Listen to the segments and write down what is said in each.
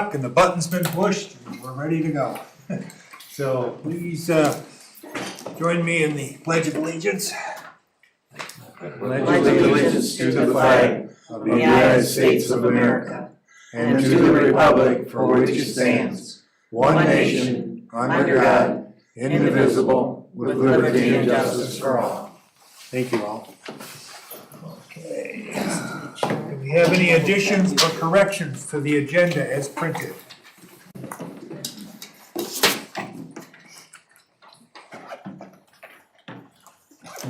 o'clock and the button's been pushed and we're ready to go. So please join me in the Pledge of Allegiance. Pledge allegiance to the flag of the United States of America and to the republic for which it stands, one nation, under God, indivisible, with liberty and justice for all. Thank you all. Okay. Do we have any additions or corrections to the agenda as printed?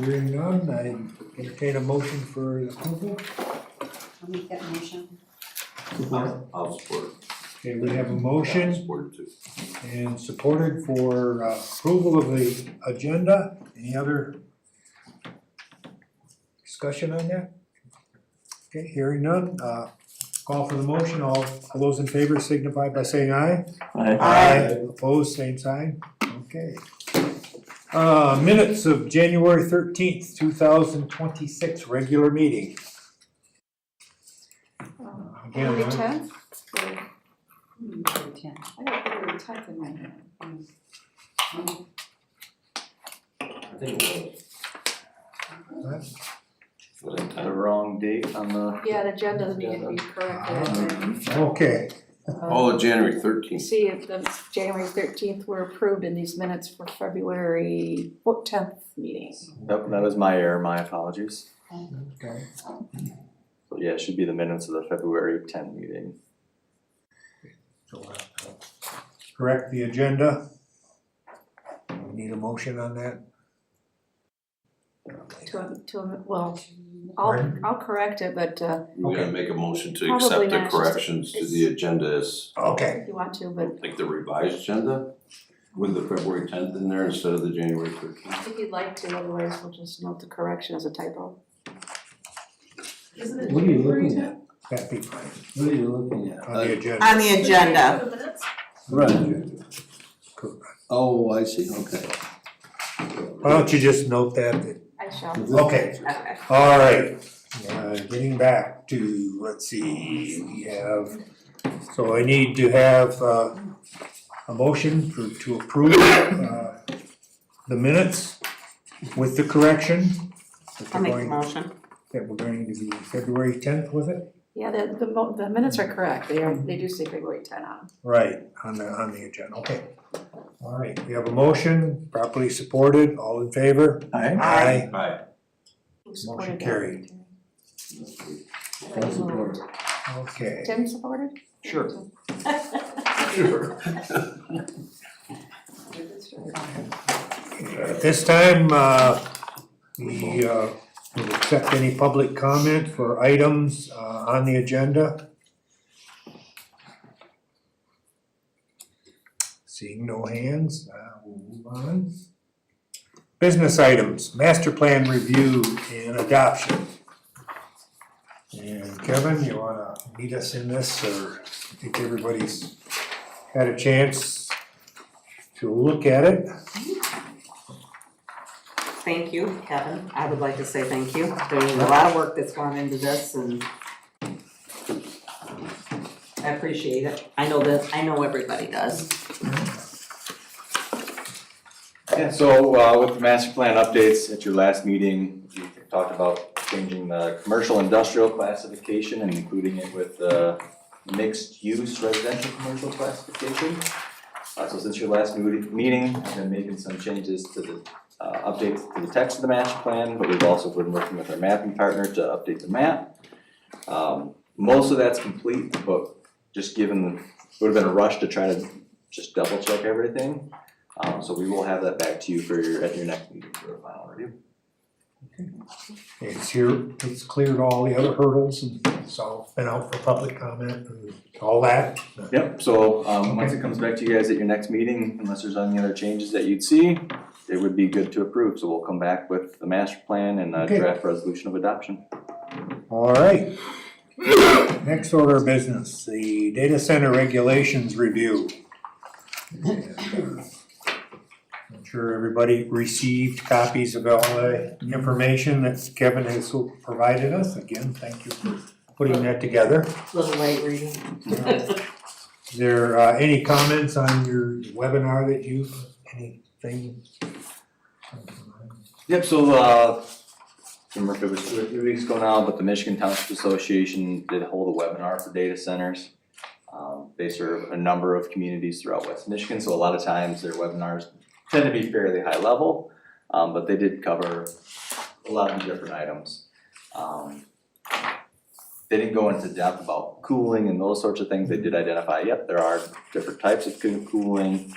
Hearing none, I entertain a motion for approval. I'll make that motion. I'll support it. Okay, we have a motion Support it too. and supported for approval of the agenda. Any other discussion on that? Okay, hearing none, call for the motion. All those in favor signify by saying aye. Aye. Opposed, same sign. Okay. Minutes of January 13th, 2026, regular meeting. Again, February 10th? I got February 10th in my hand. I think it what? was the wrong date on the. Yeah, the agenda needed to be corrected. Okay, Oh, January 13th. See, if the January 13th were approved in these minutes for February 10th meeting. Yep, that was my error, my apologies. okay. So yeah, it should be the minutes of the February 10 meeting. So correct the agenda. We need a motion on that. Well, Pardon? I'll correct it, but We're gonna make a motion to Probably accept the not, corrections to the agenda as, Okay, if you want to, but like the revised agenda with the February 10th in there instead of the January 13th. if you'd like to, otherwise we'll just note the correction as a typo. What are you looking at? that'd be fine. What are you looking at? On the agenda. On the agenda. Right. Correct. Oh, I see, okay. Why don't you just note that? I shall. Okay, Okay. all right. Getting back to, let's see, we have, so I need to have a motion to approve the minutes with the correction. that I'll make the they're going- motion. That we're going to be February 10th, was it? Yeah, the minutes are correct. They do say February 10 on them. Right, on the agenda, okay. All right, we have a motion, properly supported, all in favor? Aye. Aye. Who supported that? carried. I'll support it. Okay. Tim supported? Sure. Sure. At this time, we will accept any public comment for items on the agenda. Seeing no hands, we'll move on. Business items, master plan review and adoption. And Kevin, you wanna meet us in this, or I think everybody's had a chance to look at it? Thank you, Kevin. I would like to say thank you. There's a lot of work that's gone into this and I appreciate it. I know everybody does. Yeah, so with the master plan updates at your last meeting, we talked about changing the commercial industrial classification and including it with the mixed use residential commercial classification. So since your last meeting, I've been making some changes to the updates to the text of the master plan, but we've also been working with our mapping partner to update the map. Most of that's complete, but just given, it would have been a rush to try to just double check everything. So we will have that back to you at your next meeting for a final review. It's here, it's cleared all the other hurdles and it's all been out for public comment and all that. Yep, so once it comes back to you guys at your next meeting, unless there's any other changes that you'd see, it would be good to approve. So we'll come back with the master plan and a Okay. draft resolution of adoption. All right. Next order of business, the data center regulations review. I'm sure everybody received copies of all the information that Kevin has provided us. Again, thank you for putting that together. A little late reading. there any comments on your webinar that anything? Yep, so, I don't remember if it was 2 or 3 weeks ago now, but the Michigan Township Association did hold a webinar for data centers. They serve a number of communities throughout West Michigan, so a lot of times their webinars tend to be fairly high level, but they did cover a lot of different items. They didn't go into depth about cooling and those sorts of things. They did identify, yep, there are different types of cooling.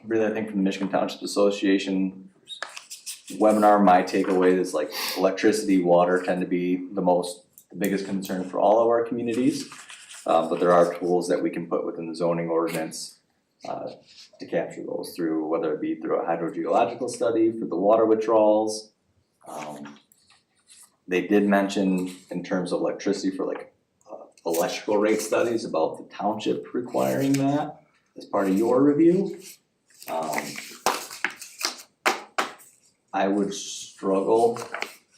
Really, I think from the Michigan Township Association webinar, my takeaway is like electricity, water tend to be the biggest concern for all of our communities. But there are tools that we can put within the zoning ordinance to capture those through, whether it be through a hydrogeological study for the water withdrawals. They did mention in terms of electricity for like electrical rate studies about the township requiring that as part of your review. I would struggle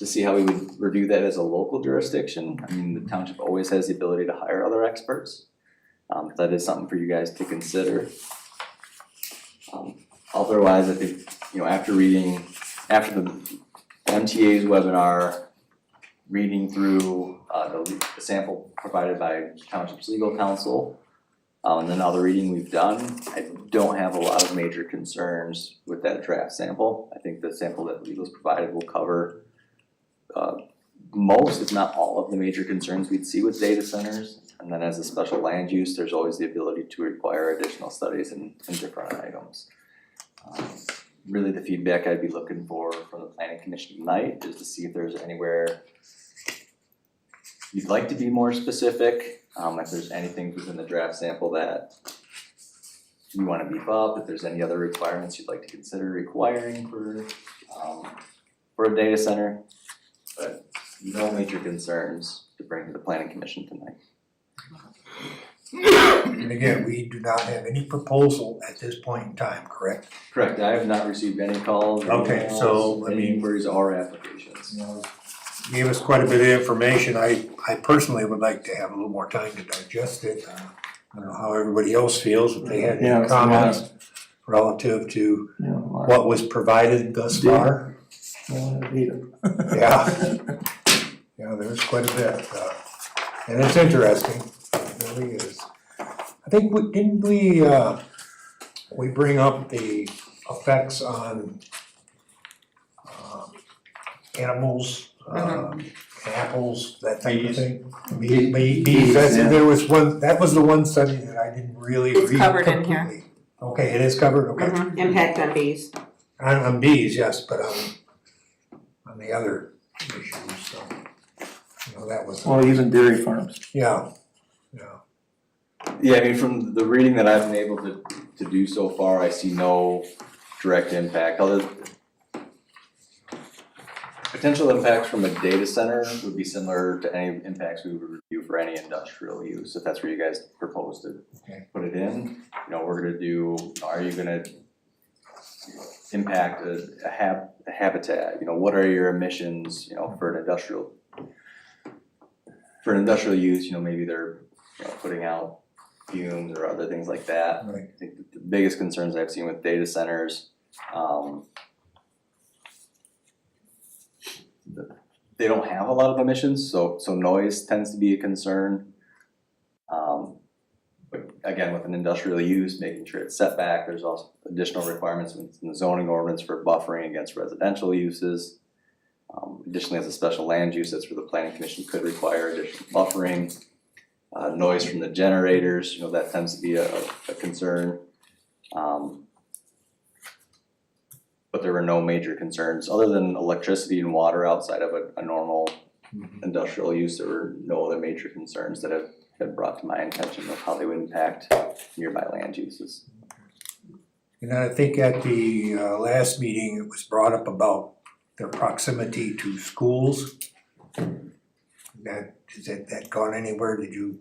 to see how we would review that as a local jurisdiction. I mean, the township always has the ability to hire other experts. That is something for you guys to consider. Otherwise, I think, after the MTA's webinar, reading through the sample provided by Township's legal counsel, and then other reading we've done, I don't have a lot of major concerns with that draft sample. I think the sample that legal's provided will cover most, if not all, of the major concerns we'd see with data centers. And then as a special land use, there's always the ability to require additional studies and different items. Really the feedback I'd be looking for from the planning commission tonight is to see if there's anywhere you'd like to be more specific, if there's anything within the draft sample that you wanna beef up, if there's any other requirements you'd like to consider requiring for a data center. But no major concerns to bring to the planning commission tonight. And again, we do not have any proposal at this point in time, correct? Correct, I have not received any calls or Okay, emails, so, I any mean- inquiries or applications. Gave us quite a bit of information. I personally would like to have a little more time to digest it. I don't know how everybody else feels, if they had Yeah, any it's a lot. comments relative to what was provided thus far. Yeah. Yeah, there's quite a bit, and it's interesting, it really is. I think, we bring up the effects on animals, apples, that type of thing? Bees, yeah. there was one, that was the one study that I didn't really read It's covered in here. completely. Okay, it is covered, okay. Impact on bees. On bees, yes, but on the other issues, so, that was, even dairy farms. yeah. Yeah, I mean, from the reading that I've been able to do so far, I see no direct impact, other potential impacts from a data center would be similar to any impacts we would review for any industrial use, if that's where you guys propose to put it in. We're gonna do, are you gonna impact a habitat, what are your emissions, for an industrial use, maybe they're putting out fumes or other things like that. Right. I think the biggest concerns I've seen with data centers, they don't have a lot of emissions, so noise tends to be a concern. But again, with an industrial use, making sure it's set back, there's also additional requirements in the zoning ordinance for buffering against residential uses. Additionally, as a special land use, that's where the planning commission could require additional buffering. Noise from the generators, that tends to be a concern. But there were no major concerns, other than electricity and water outside of a normal industrial use. There were no other major concerns that have been brought to my attention of how they would impact nearby land uses. And I think at the last meeting, it was brought up about their proximity to schools. Has that gone anywhere? Did you?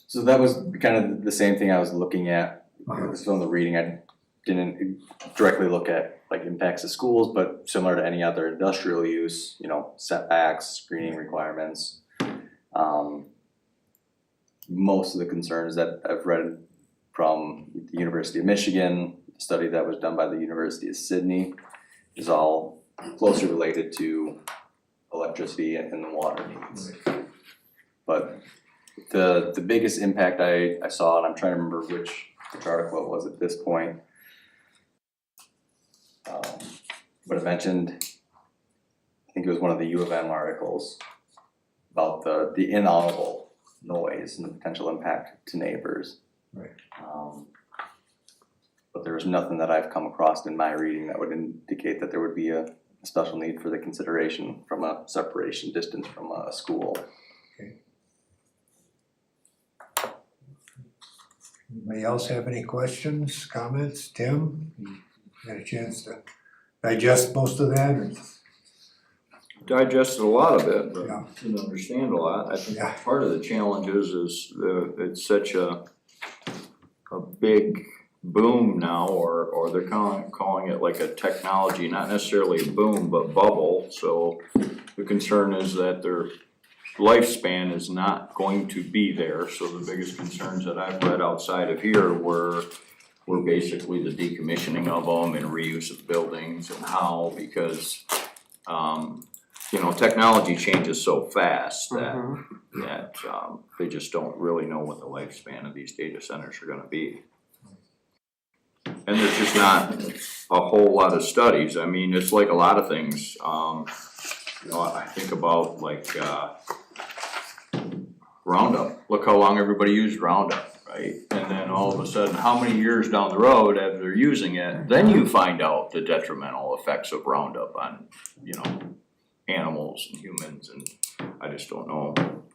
So that was kind of the same thing I was looking at. So in the reading, I didn't directly look at like impacts to schools, but similar to any other industrial use, setbacks, screening requirements. most of the concerns that I've read from the University of Michigan, the study that was done by the University of Sydney, is all closely related to electricity and the water needs. But the biggest impact I saw, and I'm trying to remember which article it was at this point, but it mentioned, I think it was one of the U of M articles about the inaudible noise and the potential impact to neighbors. Right. But there was nothing that I've come across in my reading that would indicate that there would be a special need for the consideration from a separation distance from a school. Anybody else have any questions, comments? Tim, you had a chance to digest most of that, or? Digested a lot of it, but Yeah. didn't understand a lot. I think Yeah. part of the challenge is it's such a big boom now, or they're calling it like a technology, not necessarily a boom, but bubble. So the concern is that their lifespan is not going to be there. So the biggest concerns that I've read outside of here were basically the decommissioning of them and reuse of buildings and how, because you know, technology changes so fast that they just don't really know what the lifespan of these data centers are gonna be. And there's just not a whole lot of studies. I mean, it's like a lot of things. You know, I think about like Roundup. Look how long everybody used Roundup, right? And then all of a sudden, how many years down the road as they're using it, then you find out the detrimental effects of Roundup on, you know, animals and humans, and I just don't know.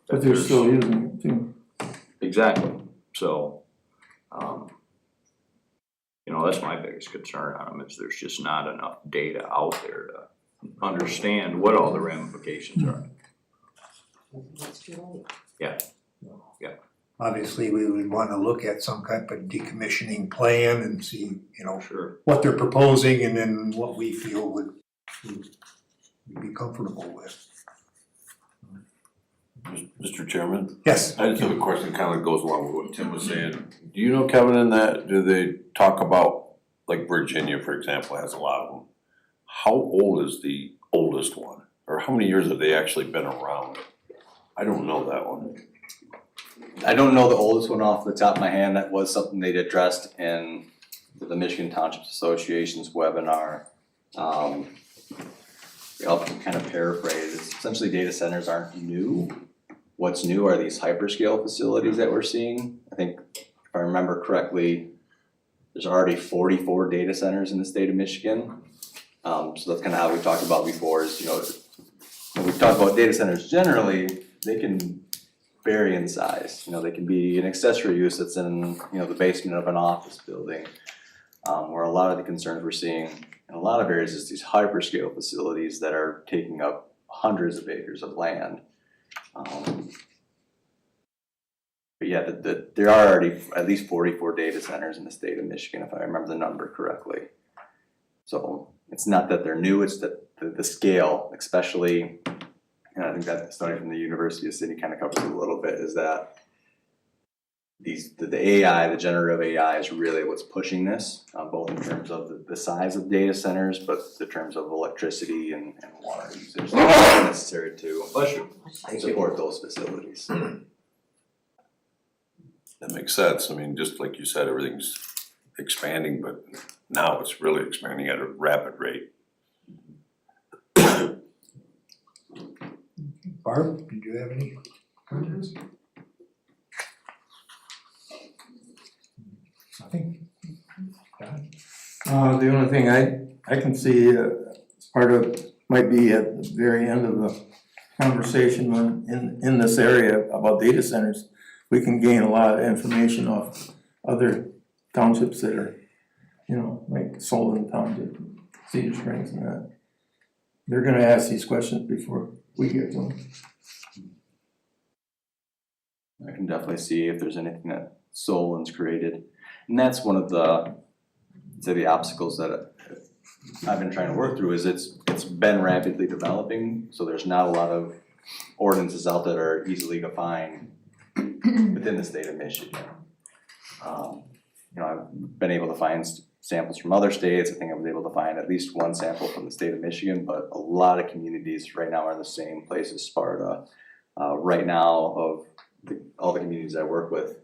But they're still using it too. Exactly, so, you know, that's my biggest concern on them, is there's just not enough data out there to understand what all the ramifications are. Obviously, we would wanna look at some type of decommissioning plan and see, you know, Sure. what they're proposing and then what we feel would be comfortable with. Mr. Chairman, Yes, I just have a question, kind of goes along with what Tim was saying. Do you know, Kevin, in that, do they talk about, like Virginia, for example, has a lot of them. How old is the oldest one? Or how many years have they actually been around? I don't know that one. I don't know the oldest one off the top of my hand. That was something they'd addressed in the Michigan Township Association's webinar. I'll kind of paraphrase. It's essentially, data centers aren't new. What's new are these hyperscale facilities that we're seeing. I think, if I remember correctly, there's already 44 data centers in the state of Michigan. So that's kind of how we talked about before, is, you know, when we talk about data centers generally, they can vary in size. You know, they can be an accessory use that's in, you know, the basement of an office building. Where a lot of the concerns we're seeing in a lot of areas is these hyperscale facilities that are taking up hundreds of acres of land. But yeah, there are already at least 44 data centers in the state of Michigan, if I remember the number correctly. So it's not that they're new, it's that the scale, especially, and I think that study from the University of Sydney kind of covers it a little bit, is that the AI, the generative AI, is really what's pushing this, both in terms of the size of data centers, but in terms of electricity and water usage necessary to support those facilities. That makes sense. I mean, just like you said, everything's expanding, but now it's really expanding at a rapid rate. Barb, did you have any comments? Nothing? Don? The only thing I can see as part of, might be at the very end of the conversation when in this area about data centers, we can gain a lot of information off other townships that are, you know, like Solon Township, Cedar Springs and that. They're gonna ask these questions before we get to them. I can definitely see if there's anything that Solon's created. And that's one of the obstacles that I've been trying to work through, is it's been rapidly developing, so there's not a lot of ordinances out that are easily defined within the state of Michigan. I've been able to find samples from other states. I think I was able to find at least one sample from the state of Michigan, but a lot of communities right now are in the same place as Sparta. Right now, of all the communities I work with,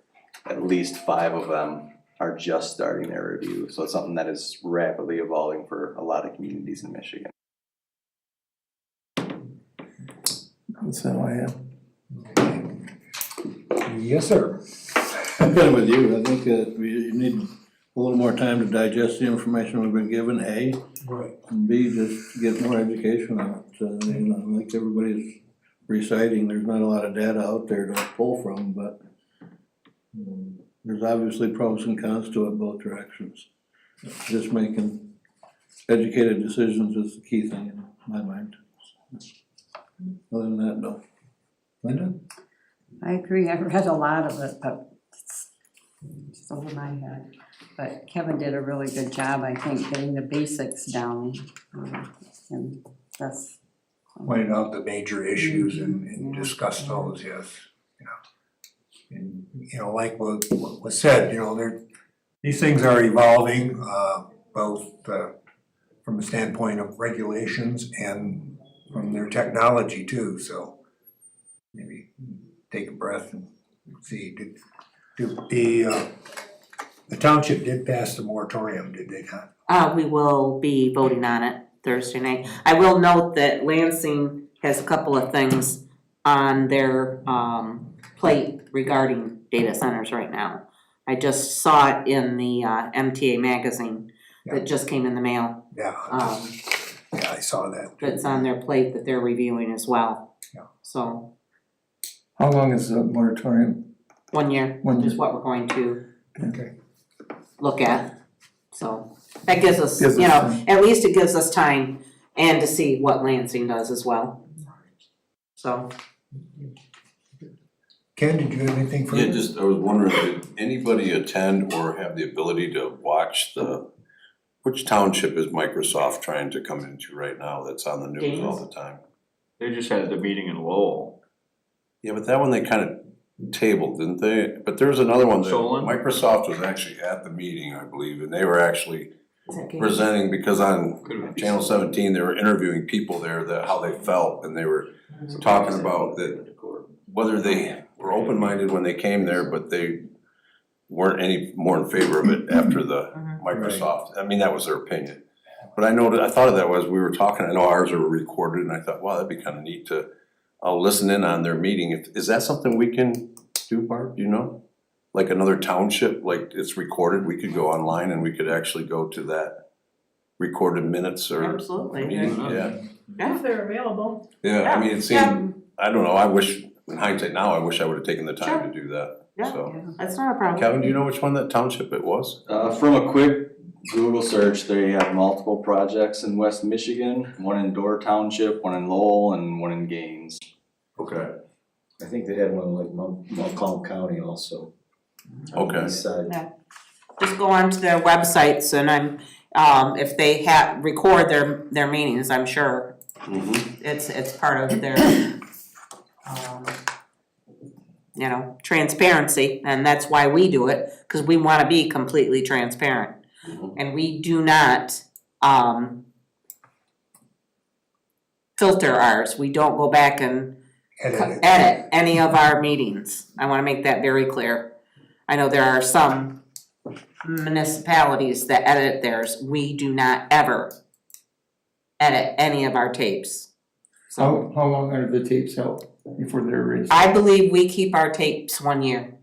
at least 5 of them are just starting their review. So it's something that is rapidly evolving for a lot of communities in Michigan. That's how I am. Yes, sir. I'm kind of with you. I think we need a little more time to digest the information we've been given, A, Right. and B, just to get more education on it. Like everybody's reciting, there's not a lot of data out there to pull from, but there's obviously pros and cons to it both directions. Just making educated decisions is the key thing in my mind. Other than that, no. Linda? I agree, I've read a lot of it, but it's over my head. But Kevin did a really good job, I think, getting the basics down. And that's. Pointed out the major issues and discussed those, yes. Yeah. And, like what was said, these things are evolving, both from the standpoint of regulations and from their technology too, so maybe take a breath and see, the township did pass the moratorium, did they not? We will be voting on it Thursday night. I will note that Lansing has a couple of things on their plate regarding data centers right now. I just saw it in the MTA magazine that just came in the mail. Yeah, yeah, I saw that. That's on their plate that they're reviewing as well. Yeah. So, How long is the moratorium? 1 year 1 year. is what we're going to Okay. look at. So, that gives us, Gives us time. at least it gives us time and to see what Lansing does as well. So, Ken, did you have anything further? Yeah, just, I was wondering, did anybody attend or have the ability to watch which township is Microsoft trying to come into right now that's on the news all the time? They just had the meeting in Lowell. Yeah, but that one they kind of tabled, didn't they? But there was another one that Solon? Microsoft was actually at the meeting, I believe, and they were actually is that good? presenting, because on Could've been Channel 17, they were interviewing people there, how they felt, and they were talking about that whether they were open-minded when they came there, but they weren't any more in favor of it after the Microsoft. I mean, that was their opinion. But I thought of that as we were talking, I know ours are recorded, and I thought, wow, that'd be kind of neat to, I'll listen in on their meeting. Is that something we can do, Barb, do you know? Like another township, like it's recorded, we could go online and we could actually go to that recorded minutes or Absolutely. meeting, yeah. If they're available. Yeah, I mean, it seemed, I don't know, I wish, in hindsight now, I wish I would have taken the time to do that, Yeah. so. That's not a problem. Kevin, do you know which one that township it was? From a quick Google search, they have multiple projects in West Michigan, one in Door Township, one in Lowell, and one in Gaines. Okay. I think they had one like Montcalm County also. On the Okay. east side. Just go onto their websites and if they record their meetings, I'm sure Mm-hmm. it's part of their, transparency, and that's why we do it, cause we wanna be completely transparent. Mhm. And we do not, filter ours, we don't go back and edit any of our meetings. I wanna make that very clear. I know there are some municipalities that edit theirs, we do not ever edit any of our tapes. So, How long are the tapes held before they're erased? I believe we keep our tapes 1 year.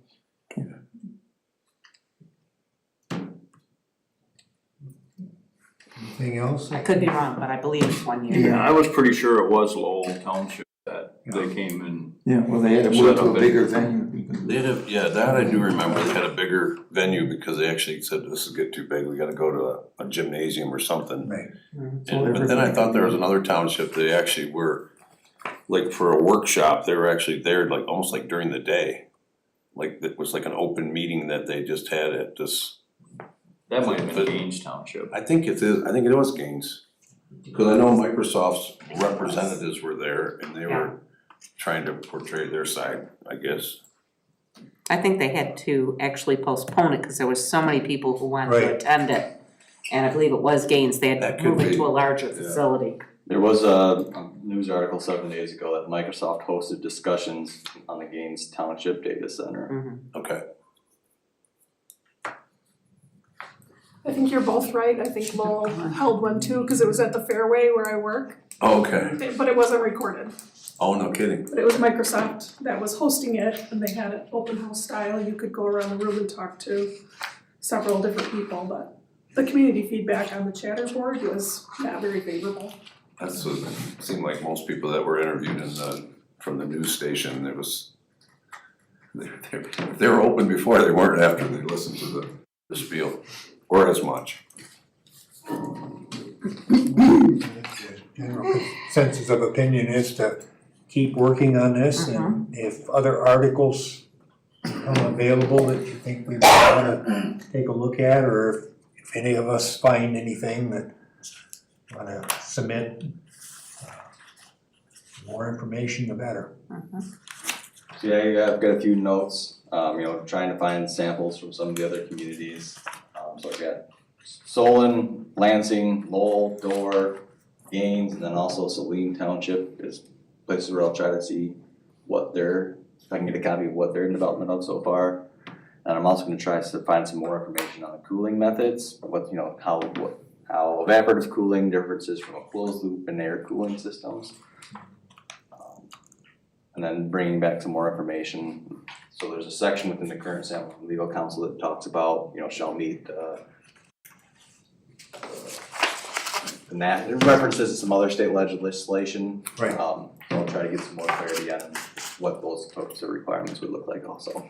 Anything else? I could be wrong, but I believe it's 1 year. Yeah, I was pretty sure it was Lowell Township that they came in. Yeah, well, they had to move to a bigger venue. They had yeah, that I do remember, they had a bigger venue because they actually said, this is getting too big, we gotta go to a gymnasium or something. Right. But then I thought there was another township, they actually were, like for a workshop, they were actually there like, almost like during the day. Like, it was like an open meeting that they just had at this, That might have been Gaines Township. I think it was Gaines. Cause I know Microsoft's representatives were there and they were trying to portray their side, I guess. I think they had to actually postpone it because there was so many people who wanted to Right. attend it. And I believe it was Gaines, they had That to could move it be, to a larger yeah. facility. There was a news article 7 days ago that Microsoft hosted discussions on the Gaines Township data center. Okay. I think you're both right, I think Lowell held one too, cause it was at the Fairway where I work, Okay. but it wasn't recorded. Oh, no kidding. But it was Microsoft that was hosting it, and they had it open house style, you could go around the room and talk to several different people, but the community feedback on the chatter board was not very favorable. That's what it seemed like most people that were interviewed from the news station, it was, they were open before, they weren't after they listened to the spiel, or as much. General consensus of opinion is to keep working on this, and if other articles become available that you think we might wanna take a look at, or if any of us find anything that wanna submit, more information, the better. So yeah, I've got a few notes, trying to find samples from some of the other communities. So I've got Solon, Lansing, Lowell, Door, Gaines, and then also Saline Township is places where I'll try to see if I can get a copy of what they're in development of so far. And I'm also gonna try to find some more information on the cooling methods, how evaporative cooling differences from a closed loop and air cooling systems. And then bringing back some more information. So there's a section within the current sample from legal counsel that talks about, shall meet it references some other state legislation. Right. So I'll try to get some more clarity on what those types of requirements would look like also.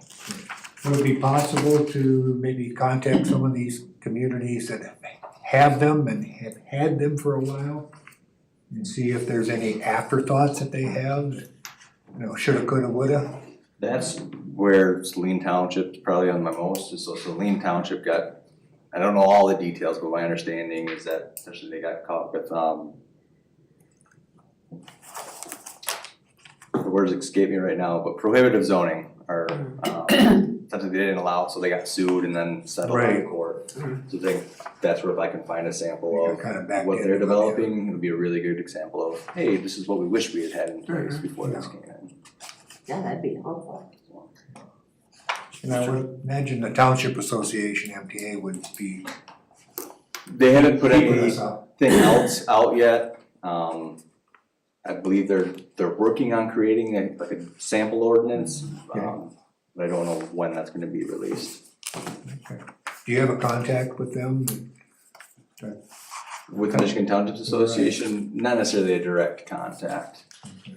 Would it be possible to maybe contact some of these communities that have them and have had them for a while? And see if there's any afterthoughts that they have, that, shoulda, coulda, woulda? That's where Saline Township's probably on my most, so Saline Township got, I don't know all the details, but my understanding is that essentially they got caught with, the words escape me right now, but prohibitive zoning, or, something they didn't allow, so they got sued and then settled in Right. court. So I think that's where if I can find a sample You're of kinda back what in they're with it. developing, it'll be a really good example of, hey, this is what we wish we had had in place before this came in. Yeah, that'd be helpful. And I would imagine the Township Association, MTA, would be They haven't put keeping any us up. thing else out yet. I believe they're working on creating a sample ordinance, but I don't know when that's gonna be released. Okay. Do you have a contact with them? With the Michigan Townships Association, not necessarily a direct contact.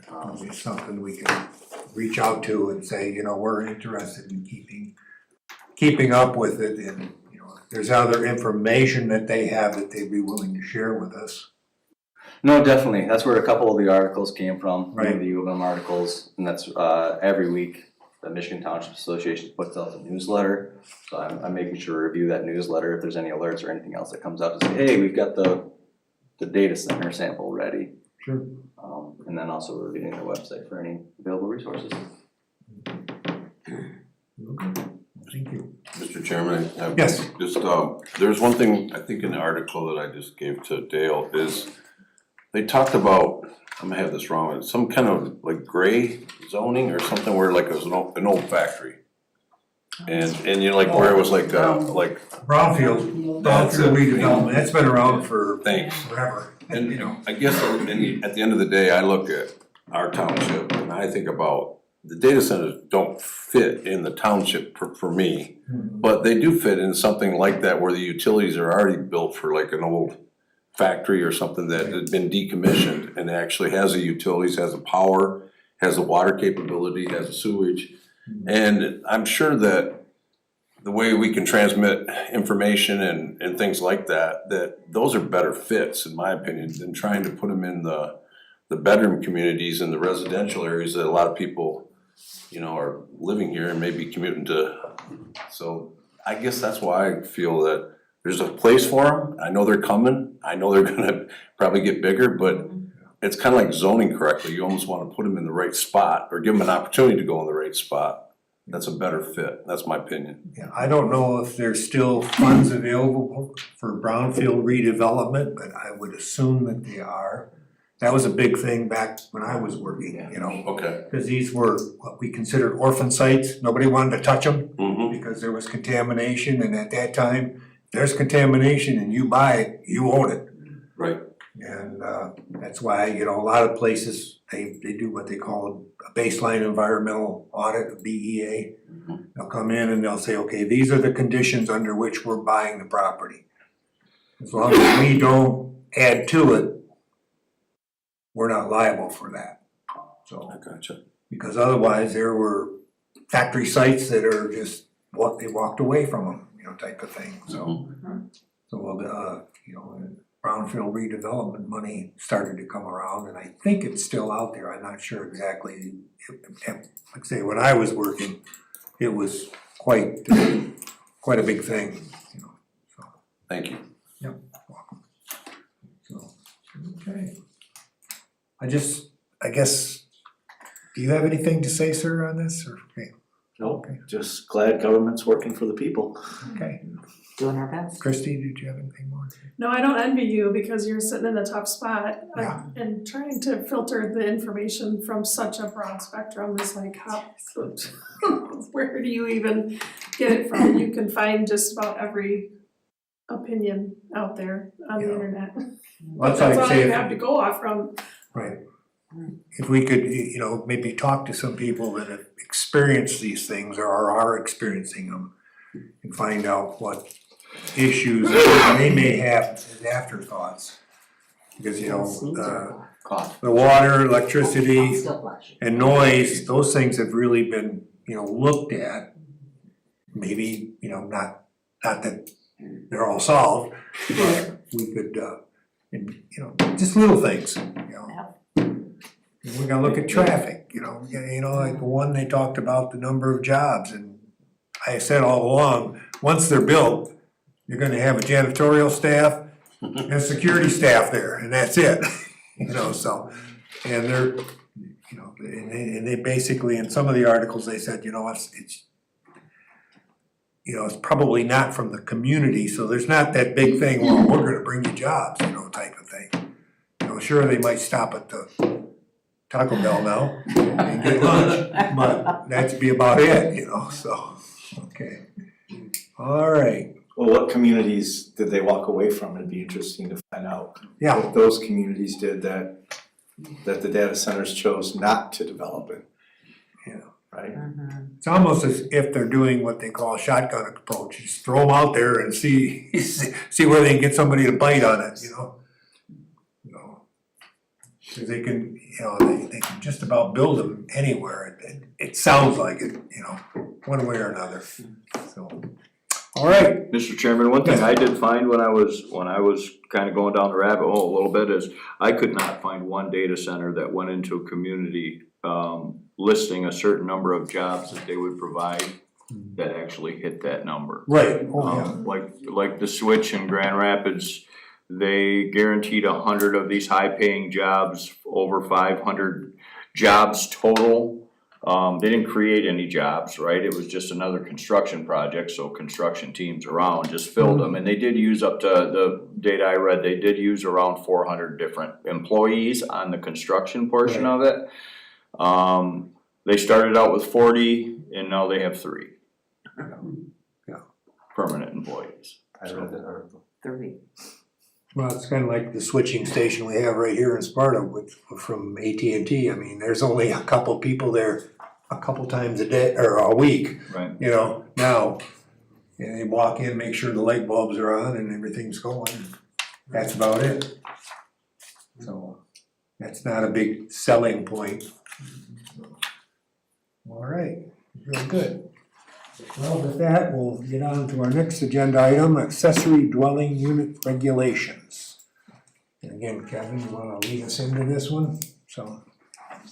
Probably something we can reach out to and say, we're interested in keeping up with it, and, if there's other information that they have that they'd be willing to share with us. No, definitely, that's where a couple of the articles came from, Right. the U of M articles, and that's every week, the Michigan Township Association puts out a newsletter. So I'm making sure to review that newsletter if there's any alerts or anything else that comes out to say, hey, we've got the data center sample ready. Sure. And then also reviewing the website for any available resources. Okay. Thank you. Mr. Chairman, I have Yes. just, there's one thing, I think in the article that I just gave to Dale is, they talked about, I'm gonna have this wrong, some kind of like gray zoning or something where like it was an old factory. And where it was like Brownfield That's it. redevelopment, that's been around for Thanks. forever. And I guess at the end of the day, I look at our township and I think about the data centers don't fit in the township for me, but they do fit in something like that where the utilities are already built for like an old factory or something that had been decommissioned and actually has the utilities, has the power, has the water capability, has the sewage. And I'm sure that the way we can transmit information and things like that, that those are better fits, in my opinion, than trying to put them in the bedroom communities and the residential areas that a lot of people, are living here and maybe commuting to. So I guess that's why I feel that there's a place for them. I know they're coming. I know they're gonna probably get bigger, but it's kind of like zoning correctly. You almost want to put them in the right spot or give them an opportunity to go in the right spot. That's a better fit, that's my opinion. Yeah, I don't know if there's still funds available for brownfield redevelopment, but I would assume that they are. That was a big thing back when I was working, you know, Okay. because these were what we considered orphan sites. Nobody wanted to touch them Mm-hmm. because there was contamination, and at that time, there's contamination and you buy it, you own it. Right. And that's why, you know, a lot of places, they do what they call a baseline environmental audit, a BEA. They'll come in and they'll say, okay, these are the conditions under which we're buying the property. As long as we don't add to it, we're not liable for that. So, I gotcha. because otherwise there were factory sites that are just, they walked away from them, you know, type of thing, so. So, you know, brownfield redevelopment money started to come around, and I think it's still out there, I'm not sure exactly. Like I say, when I was working, it was quite a big thing, you know, so. Thank you. Welcome. So, okay. I guess, do you have anything to say, sir, on this, or, okay, Nope, Okay. just glad government's working for the people. okay. Doing our best. Christie, did you have anything more? No, I don't envy you because you're sitting in a tough spot Yeah. and trying to filter the information from such a broad spectrum is like how, where do you even get it from? You can find just about every opinion out there on the Yeah. internet. Well, That's like all say you if- have to go off from. Right. If we could, you know, maybe talk to some people that have experienced these things or are experiencing them and find out what issues they may have as afterthoughts. Because, you know, the water, electricity, and noise, those things have really been, you know, looked at. Maybe, you know, not that they're all solved, but we could, and, you know, just little things, you know. We gotta look at traffic, you know, like the one they talked about the number of jobs, and I said all along, once they're built, you're gonna have a janitorial staff and a security staff there, and that's it, you know, so. And they're, you know, and they basically, in some of the articles, they said, you know, it's you know, it's probably not from the community, so there's not that big thing, well, we're gonna bring you jobs, you know, type of thing. You know, sure, they might stop at the Taco Bell now and get lunch, but that's be about it, you know, so, okay. All right, Well, what communities did they walk away from? It'd be interesting to find out. yeah, What those communities did that the data centers chose not to develop it. Yeah. Right? it's almost as if they're doing what they call a shotgun approach, just throw them out there and see where they can get somebody to bite on it, you know? Cause they can, you know, they can just about build them anywhere, it sounds like it, you know, one way or another, so. All right, Mr. Chairman, one thing I did find when I was kind of going down the rabbit hole a little bit is I could not find one data center that went into a community listing a certain number of jobs that they would provide that actually hit that number. right, oh, yeah. Like the Switch in Grand Rapids, they guaranteed 100 of these high-paying jobs, over 500 jobs total. They didn't create any jobs, right? It was just another construction project, so construction teams around just filled them. And they did use up to, the data I read, they did use around 400 different employees on the construction portion of it. They started out with 40 and now they have 3. Yeah. Permanent employees. I read that article. 30. Well, it's kind of like the switching station we have right here in Sparta from AT&T. I mean, there's only a couple people there a couple times a day or a week, Right. you know, now. And they walk in, make sure the light bulbs are on and everything's going. That's about it. So that's not a big selling point. All right, real good. Well, with that, we'll get on to our next agenda item, accessory dwelling unit regulations. And again, Kevin, you wanna lead us into this one? So,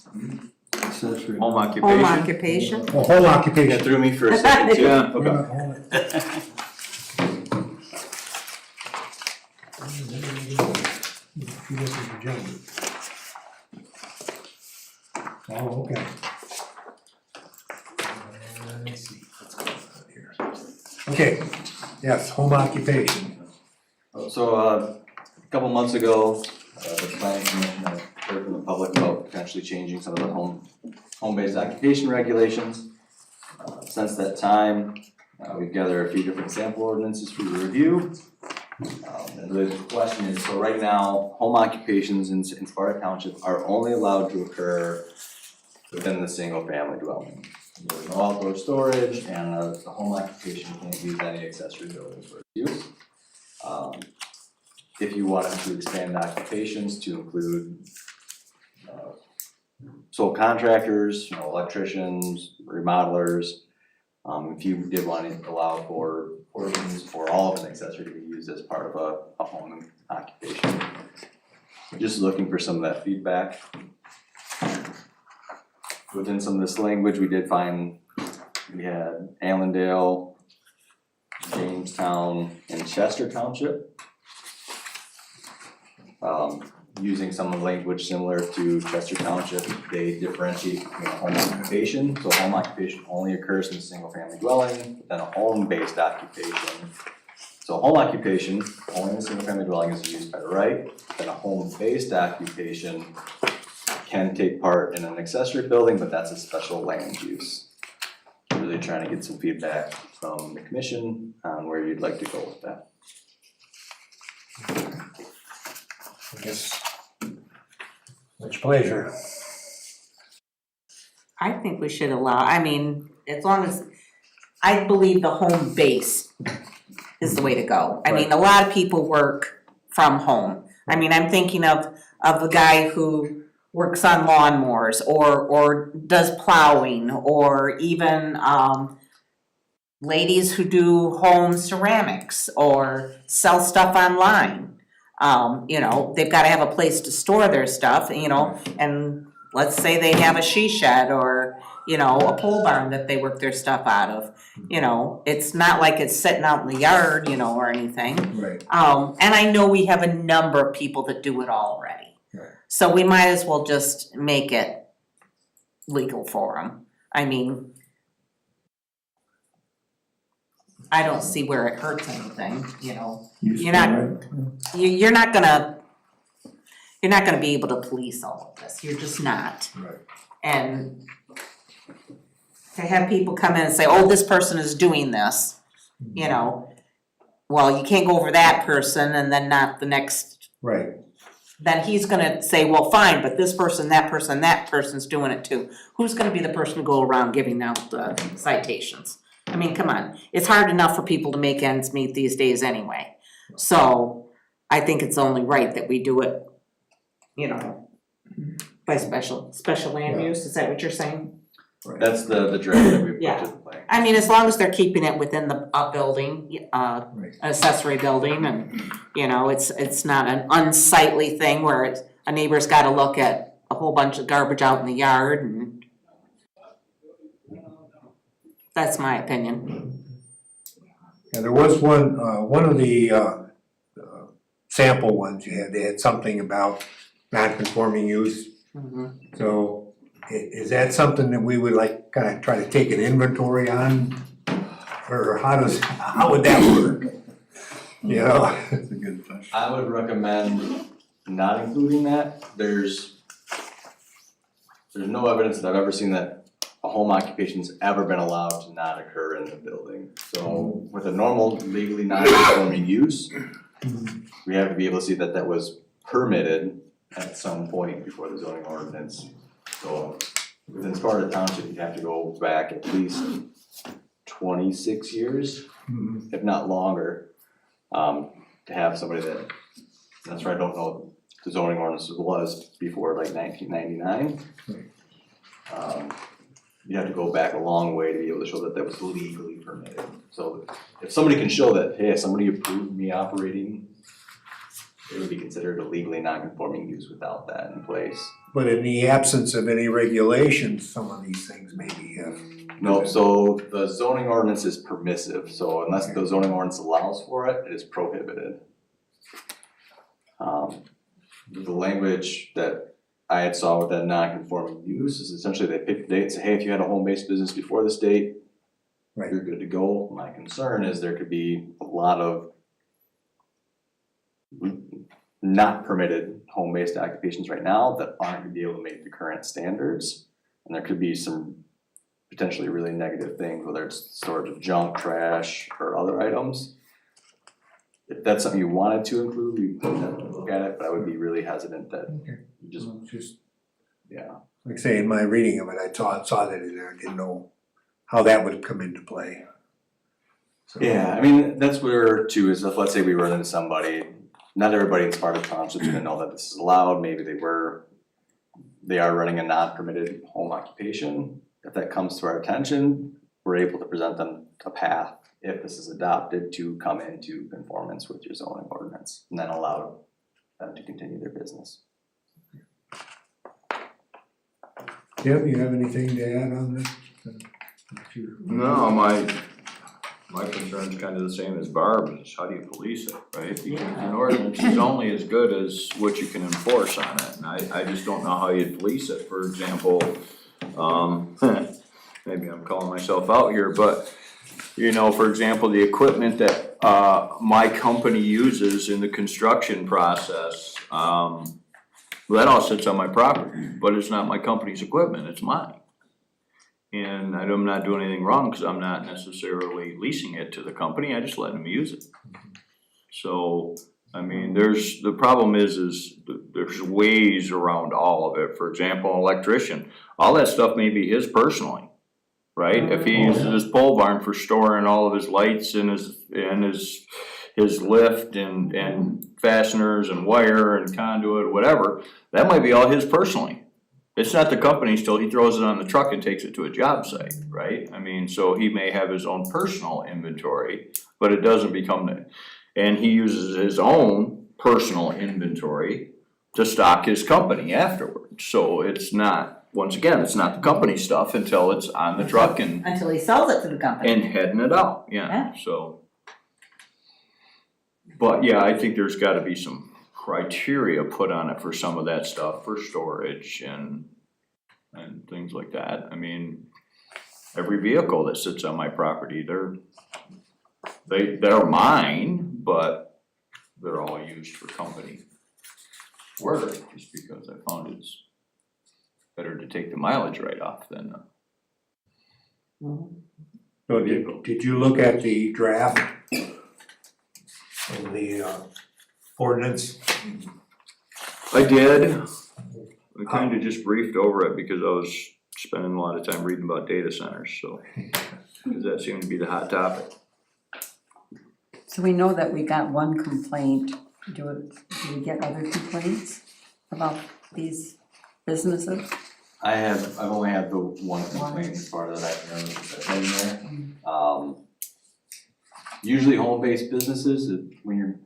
Home Home occupation. occupation. oh, home occupation. Yeah, threw me for a second too. Yeah. Hold on, hold on. This is the gentleman. Oh, okay. Okay, yes, home occupation. So, a couple months ago, the planning commission had heard from the public about potentially changing some of the home-based occupation regulations. Since that time, we've gathered a few different sample ordinances for your review. And the question is, so right now, home occupations in Sparta Township are only allowed to occur within the single-family dwelling. There's no outdoor storage, and the home occupation can't use any accessory buildings for its use. If you wanted to expand occupations to include sole contractors, electricians, remodelers, if you did want to allow for portions or all of an accessory to be used as part of a home occupation. Just looking for some of that feedback. Within some of this language, we did find, we had Allendale, Jamestown, and Chester Township. Using some of the language similar to Chester Township, they differentiate between a home occupation. So home occupation only occurs in a single family dwelling, then a home-based occupation. So home occupation, only in a single family dwelling is used by right, then a home-based occupation can take part in an accessory building, but that's a special land use. Really trying to get some feedback from the commission on where you'd like to go with that. I guess, much pleasure. I think we should allow, I mean, as long as, I believe the home base is the way to go. I mean, a lot of people work from home. I mean, I'm thinking of a guy who works on lawnmowers or does plowing, or even ladies who do home ceramics or sell stuff online. They've gotta have a place to store their stuff, and let's say they have a she shed or, a pole barn that they work their stuff out of. It's not like it's sitting out in the yard, or anything. Right. And I know we have a number of people that do it already. Right. So we might as well just make it legal for them. I mean, I don't see where it hurts anything, You're not gonna be able to police all of this, you're just not. Right. And to have people come in and say, oh, this person is doing this, well, you can't go over that person and then not the next. Right. Then he's gonna say, well, fine, but this person, that person's doing it too. Who's gonna be the person to go around giving out the citations? I mean, come on, it's hard enough for people to make ends meet these days anyway. So I think it's only right that we do it, by special land use, is that what you're saying? Right. That's the draft that we put Yeah. to the plan. I mean, as long as they're keeping it within the building, accessory building, and, it's not an unsightly thing where a neighbor's gotta look at a whole bunch of garbage out in the yard, and that's my opinion. Yeah, there was one of the sample ones they had something about non-conforming use. Mhm. So is that something that we would like kind of try to take an inventory on? Or how would that work? That's a good question. I would recommend not including that. There's no evidence that I've ever seen that a home occupation's ever been allowed to not occur in the building. So with a normal legally non-conforming use, we have to be able to see that that was permitted at some point before the zoning ordinance. So within Sparta Township, you have to go back at least 26 years, if not longer, to have somebody that's where I don't know what the zoning ordinance was before like 1999. You have to go back a long way to be able to show that that was legally permitted. So if somebody can show that, hey, somebody approved me operating, it would be considered a legally non-conforming use without that in place. But in the absence of any regulations, some of these things may be. No, so the zoning ordinance is permissive, so unless the zoning ordinance allows for it, it is prohibited. The language that I had saw with that non-conforming use is essentially they pick the date and say, hey, if you had a home-based business before this date, Right. you're good to go. My concern is there could be a lot of not permitted home-based occupations right now that aren't gonna be able to meet the current standards. And there could be some potentially really negative things, whether it's storage of junk, trash, or other items. If that's something you wanted to include, we would have to look at it, but I would be really hesitant that Okay. you just, Just, yeah. like I say, in my reading of it, I saw that in there, I didn't know how that would come into play. So- Yeah, I mean, that's where too, is if, let's say we run into somebody, not everybody in Sparta Township is gonna know that this is allowed, maybe they are running a non-permitted home occupation. If that comes to our attention, we're able to present them a path, if this is adopted, to come into conformance with your zoning ordinance, and then allow them to continue their business. Tim, you have anything to add on this? No, my concern's kind of the same as Barb's, how do you police it, right? Because an ordinance is only as good as what you can enforce on it, and I just don't know how you'd police it. For example, maybe I'm calling myself out here, but you know, for example, the equipment that my company uses in the construction process, well, that all sits on my property, but it's not my company's equipment, it's mine. And I'm not doing anything wrong, because I'm not necessarily leasing it to the company, I just let them use it. So, I mean, the problem is there's ways around all of it. For example, an electrician, all that stuff may be his personally, right? If he uses his pole barn for storing all of his lights and his lift and fasteners and wire and conduit, whatever, that might be all his personally. It's not the company's till he throws it on the truck and takes it to a job site, right? I mean, so he may have his own personal inventory, but it doesn't become that. And he uses his own personal inventory to stock his company afterwards. So it's not, once again, it's not the company stuff until it's on the truck and Until he sells it to the company. and heading it out, yeah, so. But yeah, I think there's gotta be some criteria put on it for some of that stuff, for storage and things like that. I mean, every vehicle that sits on my property, they're mine, but they're all used for company work, just because I found it's better to take the mileage right off than So did you look at the draft of the ordinance? I did. I kinda just briefed over it because I was spending a lot of time reading about data centers, so. Cause that seemed to be the hot topic. So we know that we got one complaint. Do we get other complaints about these businesses? I've only had the one complaint as far as I can remember that's been there. Usually home-based businesses, when you're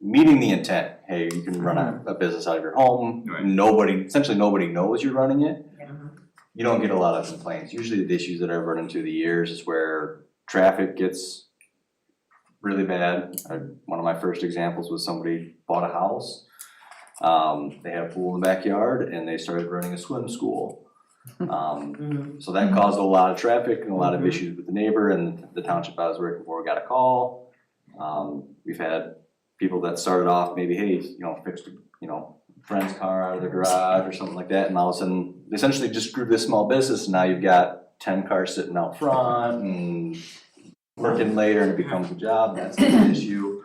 meeting the intent, hey, you can run a business out of your home, Right. essentially nobody knows you're running it. You don't get a lot of complaints. Usually the issues that I've run into the years is where traffic gets really bad. One of my first examples was somebody bought a house. They had a pool in the backyard and they started running a swim school. So that caused a lot of traffic and a lot of issues with the neighbor, and the township I was working for got a call. We've had people that started off maybe, hey, fixed friend's car out of their garage or something like that, and all of a sudden they essentially just grew this small business, and now you've got 10 cars sitting out front and working later, and it becomes a job. That's an issue.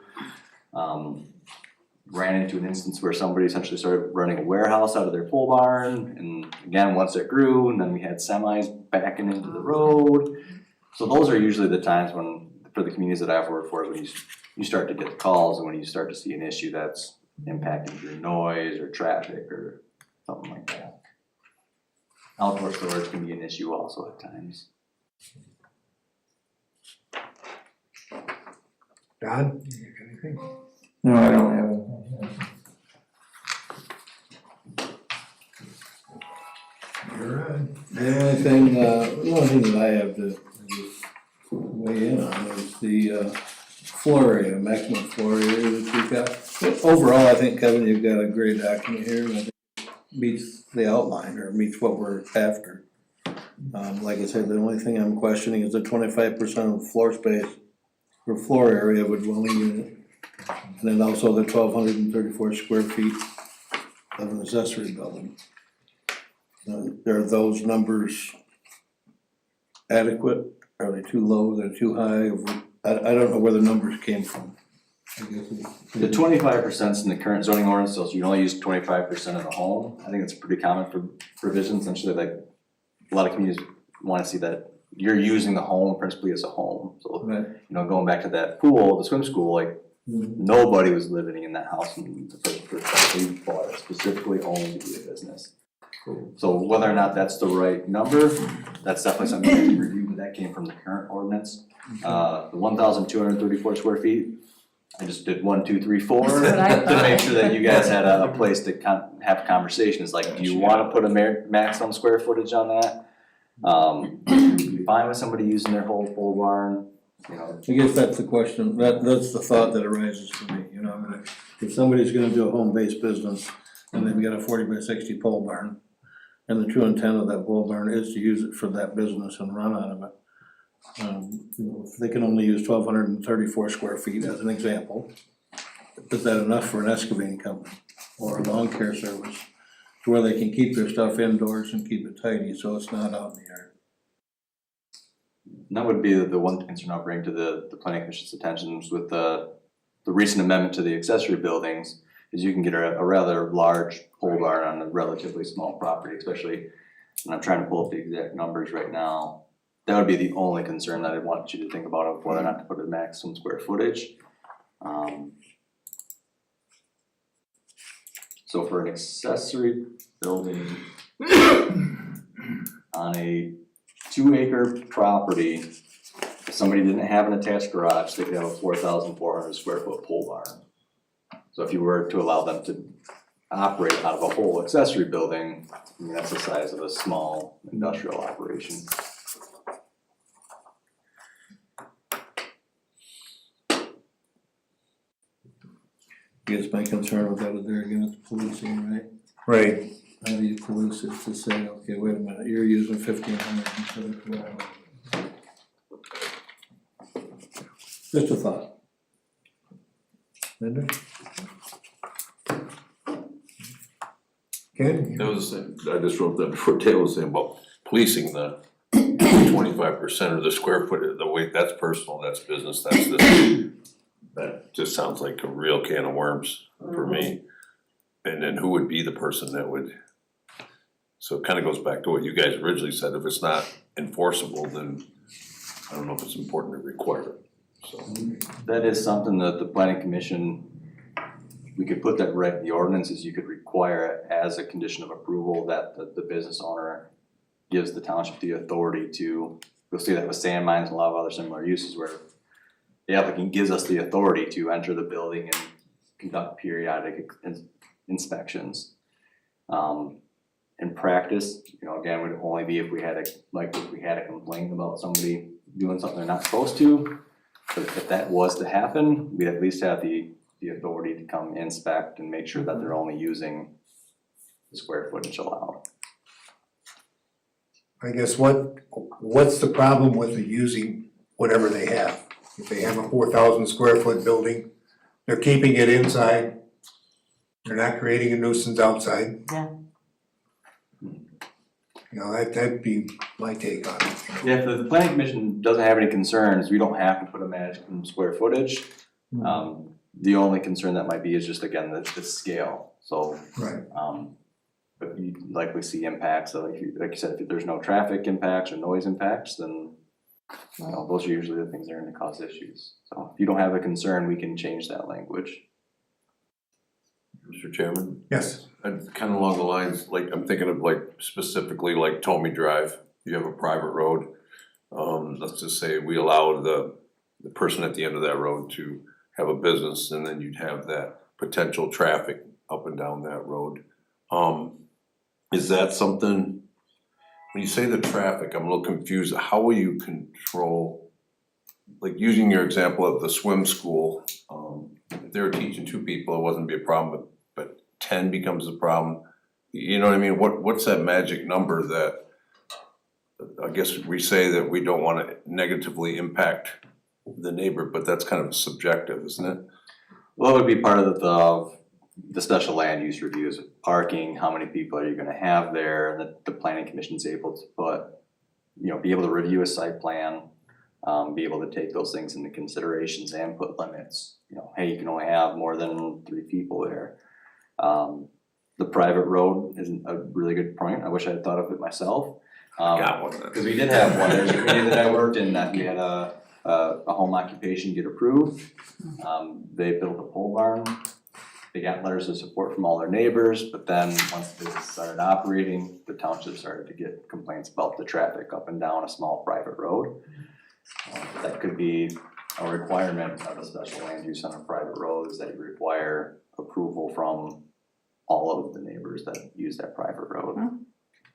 Ran into an instance where somebody essentially started running a warehouse out of their pole barn, and again, once it grew, and then we had semis backing into the road. So those are usually the times when, for the communities that I've worked for, is when you start to get the calls, and when you start to see an issue that's impacting your noise or traffic or something like that. Outdoor storage can be an issue also at times. Don, you got anything? No, I don't have it. You're on. The only thing that I have to weigh in on is the floor area, maximum floor area that you've got. Overall, I think, Kevin, you've got a great document here, and I think it meets the outline, or meets what we're after. Like I said, the only thing I'm questioning is the 25% of floor space or floor area of a dwelling unit. And then also the 1,234 square feet of an accessory building. Are those numbers adequate? Are they too low? They're too high? I don't know where the numbers came from. I guess The 25% in the current zoning ordinance, so you can only use 25% of the home. I think it's pretty common for provisions, essentially, like a lot of communities wanna see that you're using the home principally as a home. So, Right. going back to that pool, the swim school, like, nobody was living in that house in the first place. They bought it specifically only to be a business. So whether or not that's the right number, that's definitely something we can review, but that came from the current ordinance. The 1,234 square feet, I just did 1, 2, 3, 4 That's what I to make thought. sure that you guys had a place to have a conversation. It's like, do you wanna put a maximum square footage on that? You fine with somebody using their whole pole barn, I guess that's the question, that's the thought that arises to me, you know, I mean, if somebody's gonna do a home-based business and they've got a 40 by 60 pole barn, and the true intent of that pole barn is to use it for that business and run out of it. If they can only use 1,234 square feet as an example, is that enough for an excavating company or a lawn care service? To where they can keep their stuff indoors and keep it tidy, so it's not out in the yard. And that would be the one concern I'll bring to the planning commission's attention with the recent amendment to the accessory buildings, is you can get a rather large pole barn on a relatively small property, especially, and I'm trying to pull up the exact numbers right now. That would be the only concern that I want you to think about, of whether or not to put a maximum square footage. So for an accessory building on a 2-acre property, if somebody didn't have an attached garage, they could have a 4,400 square foot pole barn. So if you were to allow them to operate out of a whole accessory building, I mean, that's the size of a small industrial operation. I guess my concern with that is there again, it's policing, right? Right. How do you police it to say, okay, wait a minute, you're using 1,500 instead of 1,200? Just a thought. Linda? Ken? That was, I just wrote that before Dale was saying about policing the 25% of the square foot, the weight, that's personal, that's business, that's this. That just sounds like a real can of worms for me. And then who would be the person that would, so it kind of goes back to what you guys originally said, if it's not enforceable, then I don't know if it's important to require it, so. That is something that the planning commission, we could put that right in the ordinances, you could require it as a condition of approval that the business owner gives the township the authority to, you'll see that with sand mines and a lot of other similar uses where the applicant gives us the authority to enter the building and conduct periodic inspections. In practice, again, would only be if we had a complaint about somebody doing something they're not supposed to. But if that was to happen, we'd at least have the authority to come inspect and make sure that they're only using the square footage allowed. I guess what's the problem with the using whatever they have? If they have a 4,000 square foot building, they're keeping it inside. They're not creating a nuisance outside. Yeah. That'd be my take on it. Yeah, if the planning commission doesn't have any concerns, we don't have to put a maximum square footage. The only concern that might be is just, again, the scale, so. Right. But you likely see impacts, so like you said, if there's no traffic impacts or noise impacts, then those are usually the things that are gonna cause issues. So if you don't have a concern, we can change that language. Mr. Chairman? Yes. And kind of along the lines, like, I'm thinking of like specifically like Tommy Drive, you have a private road. Let's just say we allow the person at the end of that road to have a business, and then you'd have that potential traffic up and down that road. Is that something, when you say the traffic, I'm a little confused, how will you control, like using your example of the swim school, if they were teaching 2 people, it wouldn't be a problem, but 10 becomes a problem. You know what I mean? What's that magic number that I guess we say that we don't wanna negatively impact the neighbor, but that's kind of subjective, isn't it? Well, it would be part of the special land use reviews, parking, how many people are you gonna have there, and the planning commission's able to put, be able to review a site plan, be able to take those things into considerations and put limits. Hey, you can only have more than 3 people there. The private road is a really good point. I wish I had thought of it myself. Got one. Cause we did have one, there's a community that I worked in that we had a home occupation get approved. They built a pole barn. They got letters of support from all their neighbors, but then once the business started operating, the township started to get complaints about the traffic up and down a small private road. That could be a requirement of a special land use on a private road, is that you require approval from all of the neighbors that use that private road.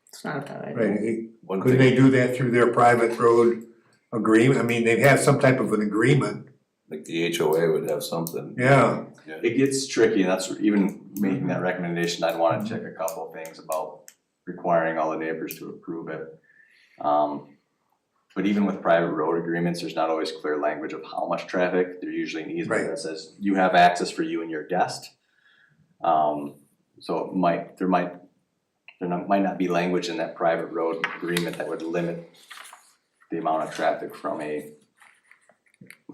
It's not a bad idea. Right, One couldn't thing, they do that through their private road agreement? I mean, they have some type of an agreement, like the HOA would have something. yeah. It gets tricky, and that's even making that recommendation, I'd wanna check a couple of things about requiring all the neighbors to approve it. But even with private road agreements, there's not always clear language of how much traffic. There's usually an easement Right. that says you have access for you and your guest. So there might not be language in that private road agreement that would limit the amount of traffic from a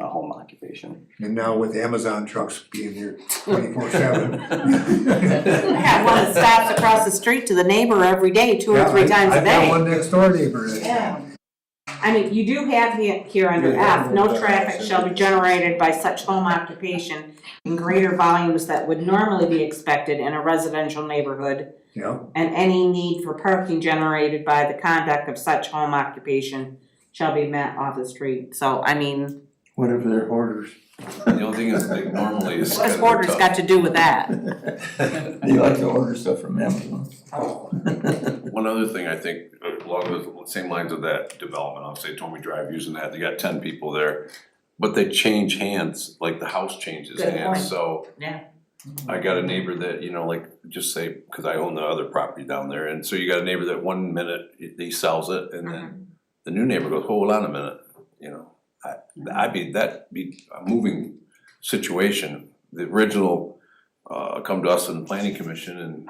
home occupation. And now with Amazon trucks being here 24/7. I have one that stops across the street to the neighbor every day, 2 or 3 times a I've got day. one next door neighbor that. Yeah. I mean, you do have here under F, no traffic shall be generated by such home occupation in greater volumes that would normally be expected in a residential neighborhood, Yeah, and any need for parking generated by the conduct of such home occupation shall be met off the street. So, I mean, What if they're hoarders? The only thing is, like, normally is what has kind of borders tough. got to do with that? You like to order stuff from Amazon? One other thing, I think, along the same lines of that development, I'll say Tommy Drive using that, they got 10 people there. But they change hands, like the house changes Good hands, point. so. Yeah. I got a neighbor that, like, just say, cause I own the other property down there, and so you got a neighbor that one minute he sells it, and then the new neighbor goes, hold on a minute, that'd be a moving situation. The original, come to us in the planning commission, and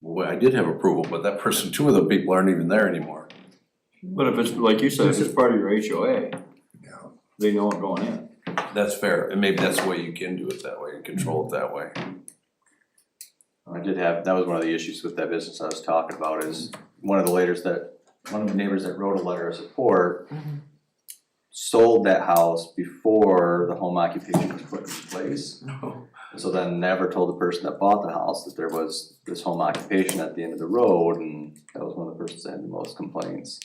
well, I did have approval, but that person, 2 of the people aren't even there anymore. But if it's, like you said, if it's part of your HOA, they know it going in. That's fair, and maybe that's the way you can do it that way, and control it that way. That was one of the issues with that business I was talking about, is one of the neighbors that wrote a letter of support sold that house before the home occupation was put in place. So then never told the person that bought the house that there was this home occupation at the end of the road, and that was one of the persons that had the most complaints.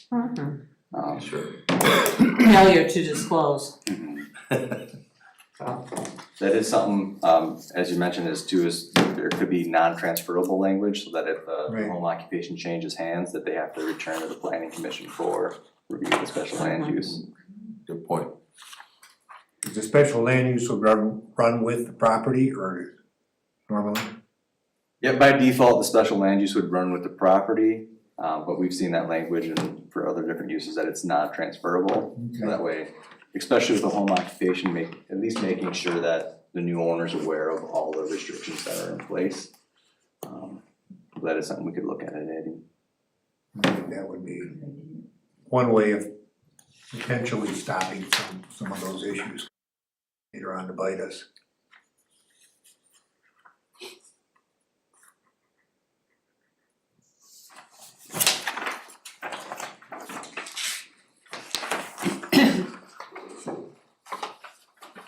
Sure. Failure to disclose. That is something, as you mentioned, is there could be non-transferable language, so that if the Right. home occupation changes hands, that they have to return to the planning commission for review of the special land use. Good point. Is the special land use will run with the property or normally? Yeah, by default, the special land use would run with the property, but we've seen that language for other different uses that it's not transferable. So that way, especially with the home occupation, at least making sure that the new owner's aware of all the restrictions that are in place. That is something we could look at adding. I think that would be one way of potentially stopping some of those issues later on to bite us.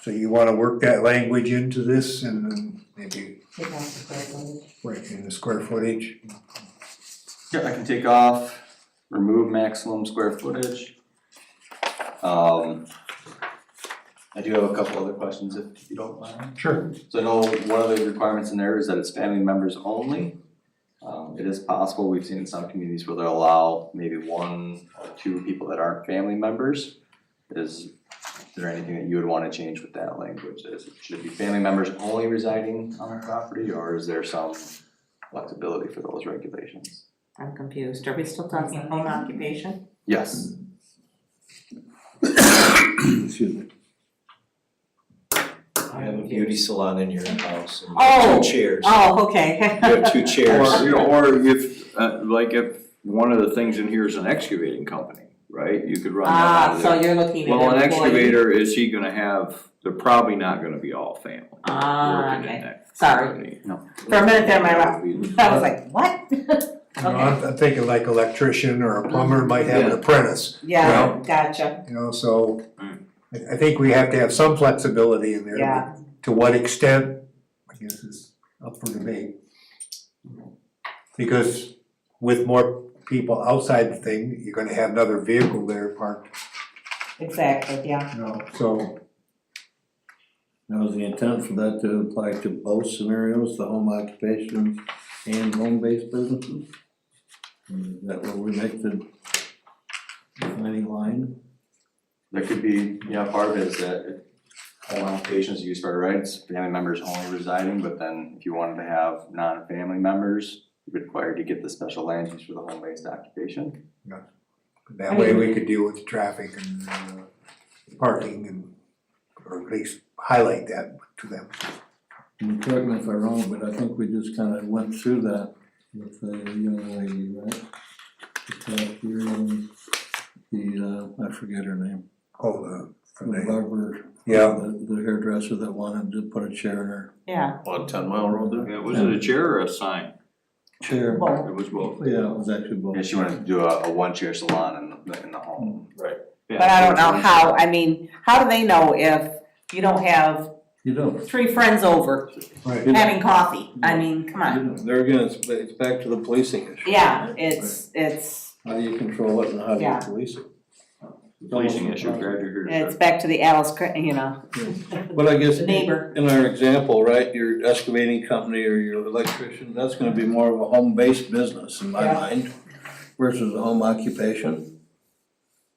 So you wanna work that language into this and then maybe right in the square footage? Yeah, I can take off, remove maximum square footage. I do have a couple other questions if you don't mind. Sure. So I know one of the requirements in there is that it's family members only. It is possible, we've seen in some communities where they'll allow maybe 1 or 2 people that aren't family members. Is there anything that you would wanna change with that language? Should it be family members only residing on the property, or is there some flexibility for those regulations? I'm confused. Are we still talking home occupation? Yes. Excuse me. You have a beauty salon in your house and Oh. 2 chairs. Oh, okay. You have 2 chairs. Or if, like if one of the things in here is an excavating company, right, you could run that out of So there. you're looking at Well, an employee. excavator, is he gonna have, they're probably not gonna be all family working in Okay, that sorry. company. No. For a minute there, I was like, what? You know, Okay, I'm thinking like electrician or a plumber might have an apprentice, yeah, gotcha, you know, so I think we have to have some flexibility in there. but yeah, To what extent, I guess is up for debate. Because with more people outside the thing, you're gonna have another vehicle there parked, exactly, yeah. you know, so. Now, is the intent for that to apply to both scenarios, the home occupations and home-based businesses? Is that where we make the defining line? There could be, part of it is that home occupations used by rights, family members only residing, but then if you wanted to have non-family members, you're required to get the special land use for the home-based occupation. That way we could deal with the traffic and parking and, or at least highlight that to them. And correct me if I'm wrong, but I think we just kind of went through that with the young lady, right? Just last year, and I forget her name. Oh, The barber. Yeah. The hairdresser that wanted to put a chair in her Yeah, On 10 Mile Road there? Yeah, was it a chair or a sign? chair. both. It was both. Yeah, it was actually both. Yeah, she wanted to do a one-chair salon in the home. But I don't know how, I mean, how do they know if you don't have You don't. 3 friends over Right. having coffee? I mean, come on. There again, it's back to the policing issue. Yeah, it's, How do you control it and how do you Yeah. police it? Policing issue, glad you're here to it's back to the Alice, you know, But I guess the neighbor. in our example, right, your excavating company or your electrician, that's gonna be more of a home-based business in my Yeah. mind versus a home occupation.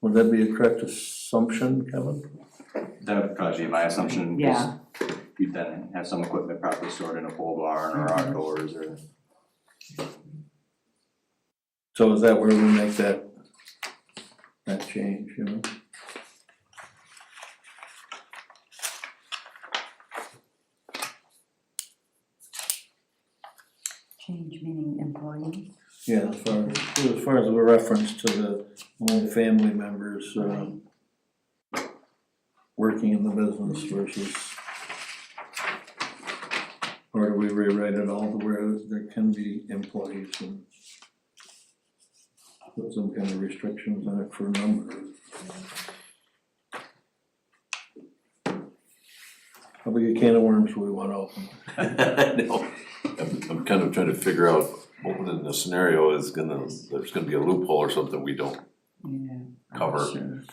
Would that be a correct assumption, Kevin? That would probably be my assumption, Yeah. because you'd then have some equipment properly stored in a pole barn or outdoors or. So is that where we make that change, you know? Change meaning employee. Yeah, as far as the reference to the only family members, working in the business versus, or do we rewrite it all to where there can be employees and put some kind of restrictions on it for number? How big a can of worms do we wanna open? No, I'm kind of trying to figure out what in the scenario is there's gonna be a loophole or something we don't Yeah. cover. Sure.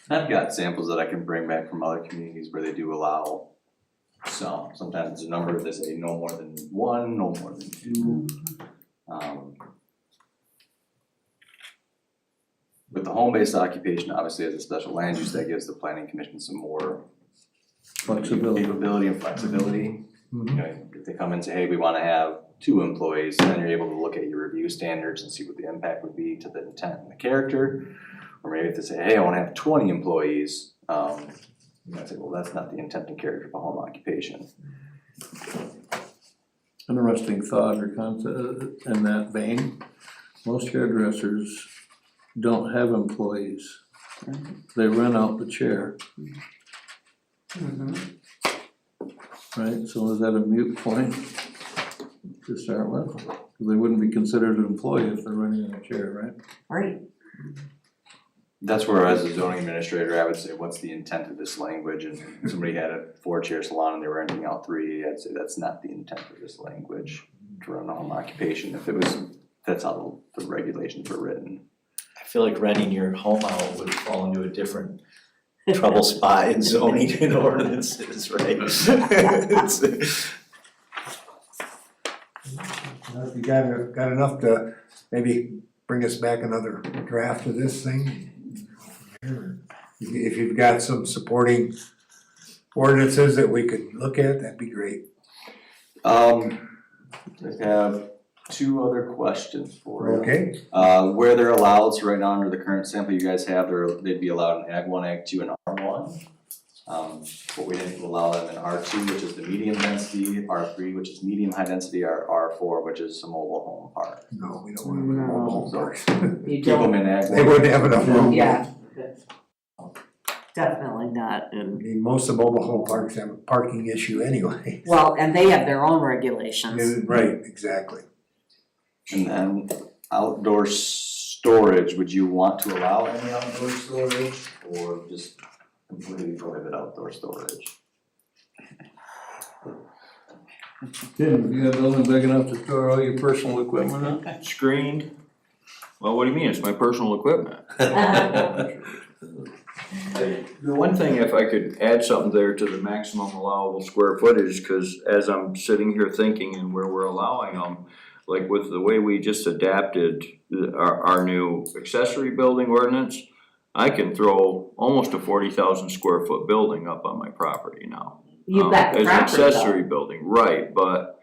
I've got samples that I can bring back from other communities where they do allow some, sometimes it's a number, they say no more than 1, no more than 2. With the home-based occupation, obviously as a special land use, that gives the planning commission some more Flexibility. capability and flexibility. Mhm. You know, if they come and say, hey, we wanna have 2 employees, then you're able to look at your review standards and see what the impact would be to the intent and the character. Or maybe if they say, hey, I wanna have 20 employees, you might say, well, that's not the intent and character of a home occupation. Interesting thought or concept in that vein. Most hairdressers don't have employees. They rent out the chair, right? So is that a moot point to start with? They wouldn't be considered an employee if they're renting a chair, right? Right. That's where, as a zoning administrator, I would say, what's the intent of this language? And if somebody had a 4-chair salon and they were renting out 3, I'd say that's not the intent of this language to run a home occupation. If it was, that's how the regulations were written. I feel like renting your home out would fall into a different trouble spot in zoning and ordinances, right? It's- If you got enough to maybe bring us back another draft of this thing. If you've got some supporting ordinances that we could look at, that'd be great. I have two other questions for you. Okay, Where they're allowed, so right now under the current sample you guys have, they'd be allowed in Ag 1, Ag 2, and R1. But we didn't allow them in R2, which is the medium density, R3, which is medium high density, or R4, which is a mobile home park. no, we don't want them in mobile home parks. You Keep them don't, in Ag 1. They wouldn't have enough room. yeah. Definitely not, I and, mean, most of mobile home parks have a parking issue anyway. well, and they have their own regulations. Right, exactly. And then outdoor storage, would you want to allow any outdoor storage or just completely prohibit outdoor storage? Tim, you got a building big enough to store all your personal equipment in? Screened? Well, what do you mean? It's my personal equipment. The one thing, if I could add something there to the maximum allowable square footage, cause as I'm sitting here thinking and where we're allowing them, like with the way we just adapted our new accessory building ordinance, I can throw almost a 40,000 square foot building up on my property now. You've got As an property accessory though. building, right, but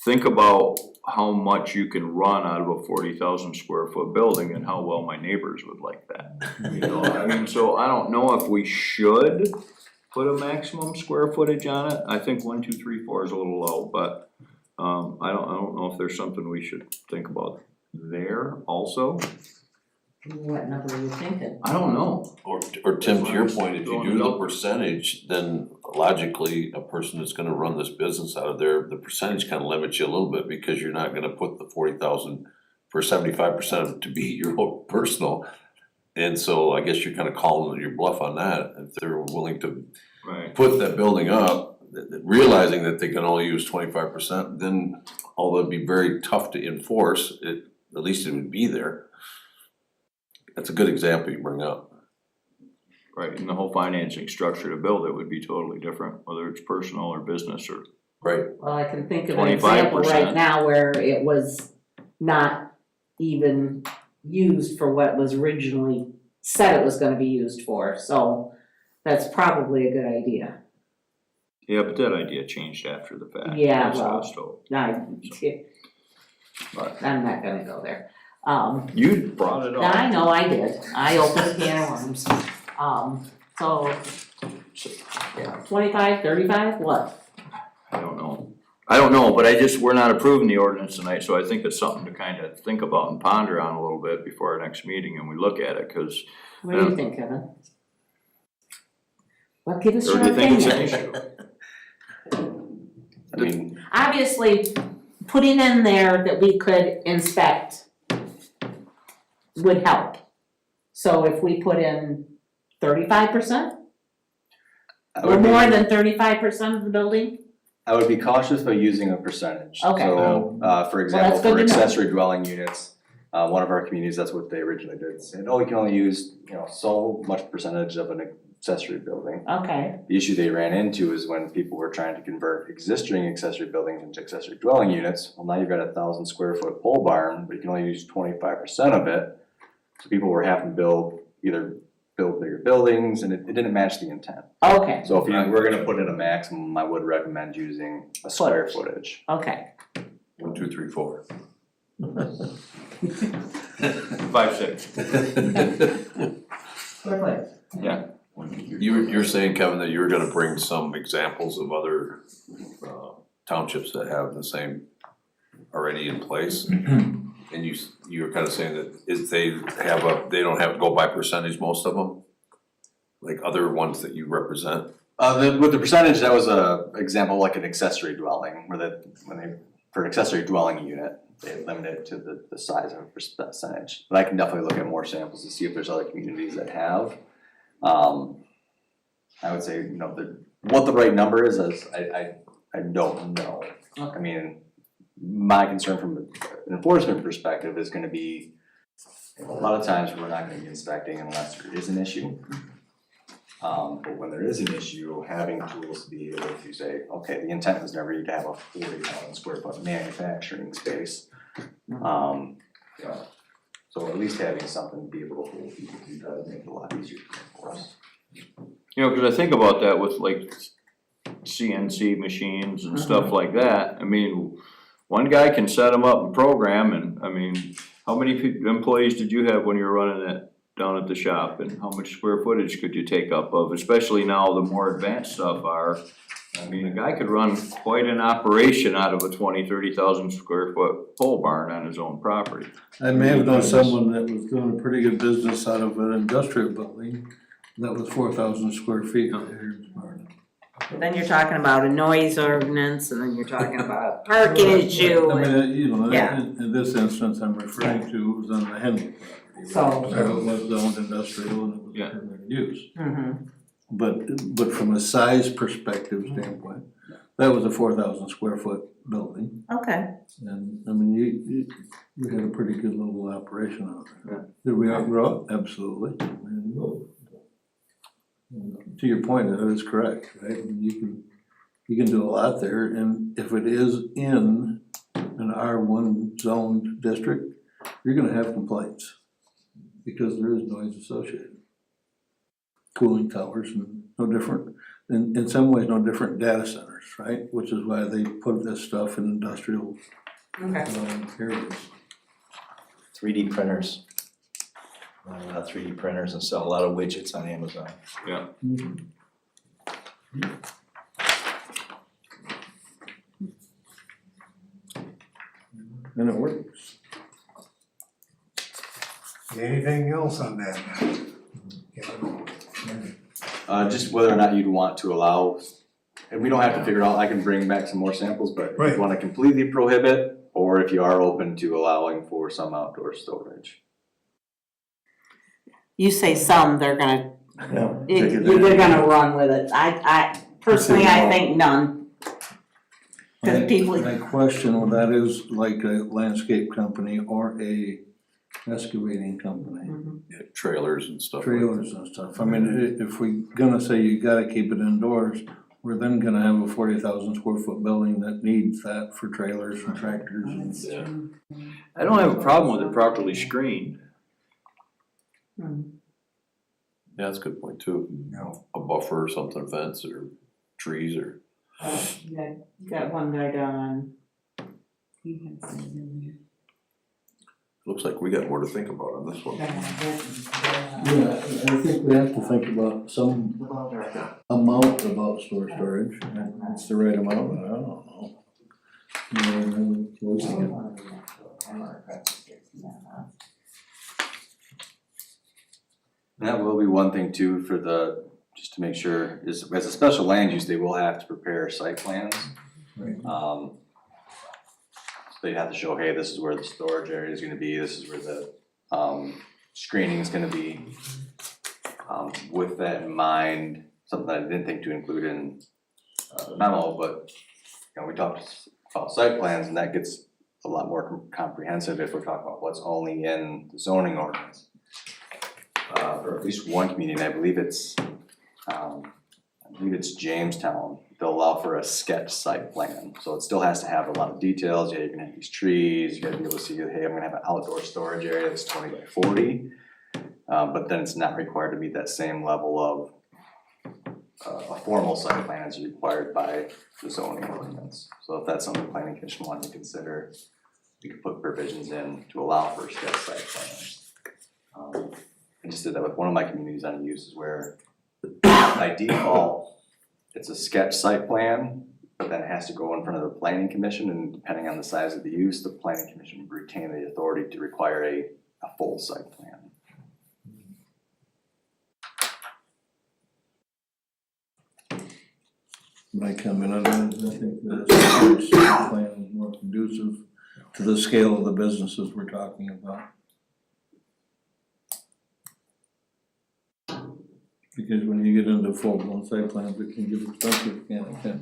think about how much you can run out of a 40,000 square foot building and how well my neighbors would like that. You know, I mean, so I don't know if we should put a maximum square footage on it. I think 1, 2, 3, 4 is a little low, but I don't know if there's something we should think about there also. What number are you thinking? I don't know. Or Tim, to your point, if you do the percentage, then logically, a person that's gonna run this business out of there, the percentage kind of limits you a little bit because you're not gonna put the 40,000 for 75% of it to be your own personal. And so I guess you're kind of calling your bluff on that. If they're willing to Right. put that building up, realizing that they can only use 25%, then although it'd be very tough to enforce, at least it would be there. That's a good example you bring up. Right, and the whole financing structure to build it would be totally different, whether it's personal or business or. Right. Well, I can think of an example right 25%. now where it was not even used for what it was originally said it was gonna be used for, so that's probably a good idea. Yeah, but that idea changed after the fact. Yeah, That's how well. it's told. I'm not gonna go there. You brought it up. I know I did, I opened a can of worms. So, Yeah. 25, 35, what? I don't know, but we're not approving the ordinance tonight, so I think it's something to kind of think about and ponder on a little bit before our next meeting and we look at it, cause, What do you think, Kevin? Well, give us or your do you think it's an opinion. issue? I mean, Obviously, putting in there that we could inspect would help. So if we put in 35% I or would be- more than 35% of the building, I would be cautious about using a percentage. Okay. So, for example, that's good for to know. accessory dwelling units, one of our communities, that's what they originally did, said, oh, you can only use, so much percentage of an accessory building. okay, The issue they ran into is when people were trying to convert existing accessory buildings into accessory dwelling units, well, now you've got a 1,000 square foot pole barn, but you can only use 25% of it. So people were having to build bigger buildings, and it didn't match the intent. okay, So if we're gonna put in a maximum, I would recommend using a square footage. okay. 1, 2, 3, 4. 5, 6. Square footage. Yeah. You're saying, Kevin, that you were gonna bring some examples of other townships that have the same already in place? And you were kind of saying that they don't have, go by percentage, most of them? Like other ones that you represent? With the percentage, that was a example like an accessory dwelling, for an accessory dwelling unit, they limit it to the size of a percentage. But I can definitely look at more samples to see if there's other communities that have. I would say, what the right number is I don't know. I mean, my concern from an enforcement perspective is gonna be, a lot of times we're not gonna be inspecting unless there is an issue. But when there is an issue, having tools to be able to say, okay, the intent was never to have a 40,000 square foot manufacturing space. So at least having something to be able to hold people to does make it a lot easier for us. Cause I think about that with like CNC machines and stuff like that, I mean, one guy can set them up and program, and, I mean, how many employees did you have when you were running it down at the shop, and how much square footage could you take up of, especially now the more advanced stuff are, I mean, a guy could run quite an operation out of a 30,000 square foot pole barn on his own property. I may have known someone that was doing a pretty good business out of an industrial building that was 4,000 square feet out here in Sparta. Then you're talking about a noise ordinance, and then you're talking about a parking issue, I and, mean, you know, yeah. in this instance I'm referring to was on the Henley property. So- So it was zoned industrial and it was Yeah. permitted use. Mhm. But from a size perspective standpoint, that was a 4,000 square foot building. Okay, And, I mean, you had a pretty good little operation out there. Did we outgrow it? Absolutely. And to your point, that is correct, right? I mean, you can do a lot there, and if it is in an R1 zoned district, you're gonna have complaints, because there is noise associated. Cooling towers and no different, in some ways, no different data centers, right? Which is why they put this stuff in industrial okay. areas. 3D printers. 3D printers and sell a lot of widgets on Amazon. Yeah. And it works. Anything else on that? Just whether or not you'd want to allow, and we don't have to figure it out, I can bring back some more samples, but if Right. you wanna completely prohibit, or if you are open to allowing for some outdoor storage. You say some, they're gonna, Yeah. they're gonna run with it. I personally, I think none. Cause people, My question on that is like a landscape company or a excavating company, Yeah, trailers and stuff. trailers and stuff. I mean, if we gonna say you gotta keep it indoors, we're then gonna have a 40,000 square foot building that needs that for trailers and tractors and. Yeah. I don't have a problem with it properly screened. Yeah, that's a good point too. No. A buffer or something, fence or trees or. yeah, you got one guy down on. Looks like we got more to think about on this one. Yeah, I think we have to think about some amount about storage, and it's the right amount, but I don't know. That will be one thing too for the, just to make sure, is as a special land use, they will have to prepare site plans. Right. So they have to show, hey, this is where the storage area is gonna be, this is where the screening is gonna be. With that in mind, something that I didn't think to include in the memo, but you know, we talked about site plans and that gets a lot more comprehensive if we're talking about what's only in the zoning ordinance. For at least one community, and I believe it's Jamestown, they'll allow for a sketch site plan. So it still has to have a lot of details, yeah, you're gonna have these trees, you gotta be able to see, hey, I'm gonna have an outdoor storage area that's 20 by 40. But then it's not required to meet that same level of a formal site plan as required by the zoning ordinance. So if that's something the planning commission wanted to consider, we could put provisions in to allow for sketch site plans. I just did that with one of my communities on uses where by default, it's a sketch site plan, but then it has to go in front of the planning commission, and depending on the size of the use, the planning commission would retain the authority to require a full site plan. My comment on that is I think the site plan is more conducive to the scale of the businesses we're talking about. Because when you get into full-blown site plans, it can get expensive, can't it?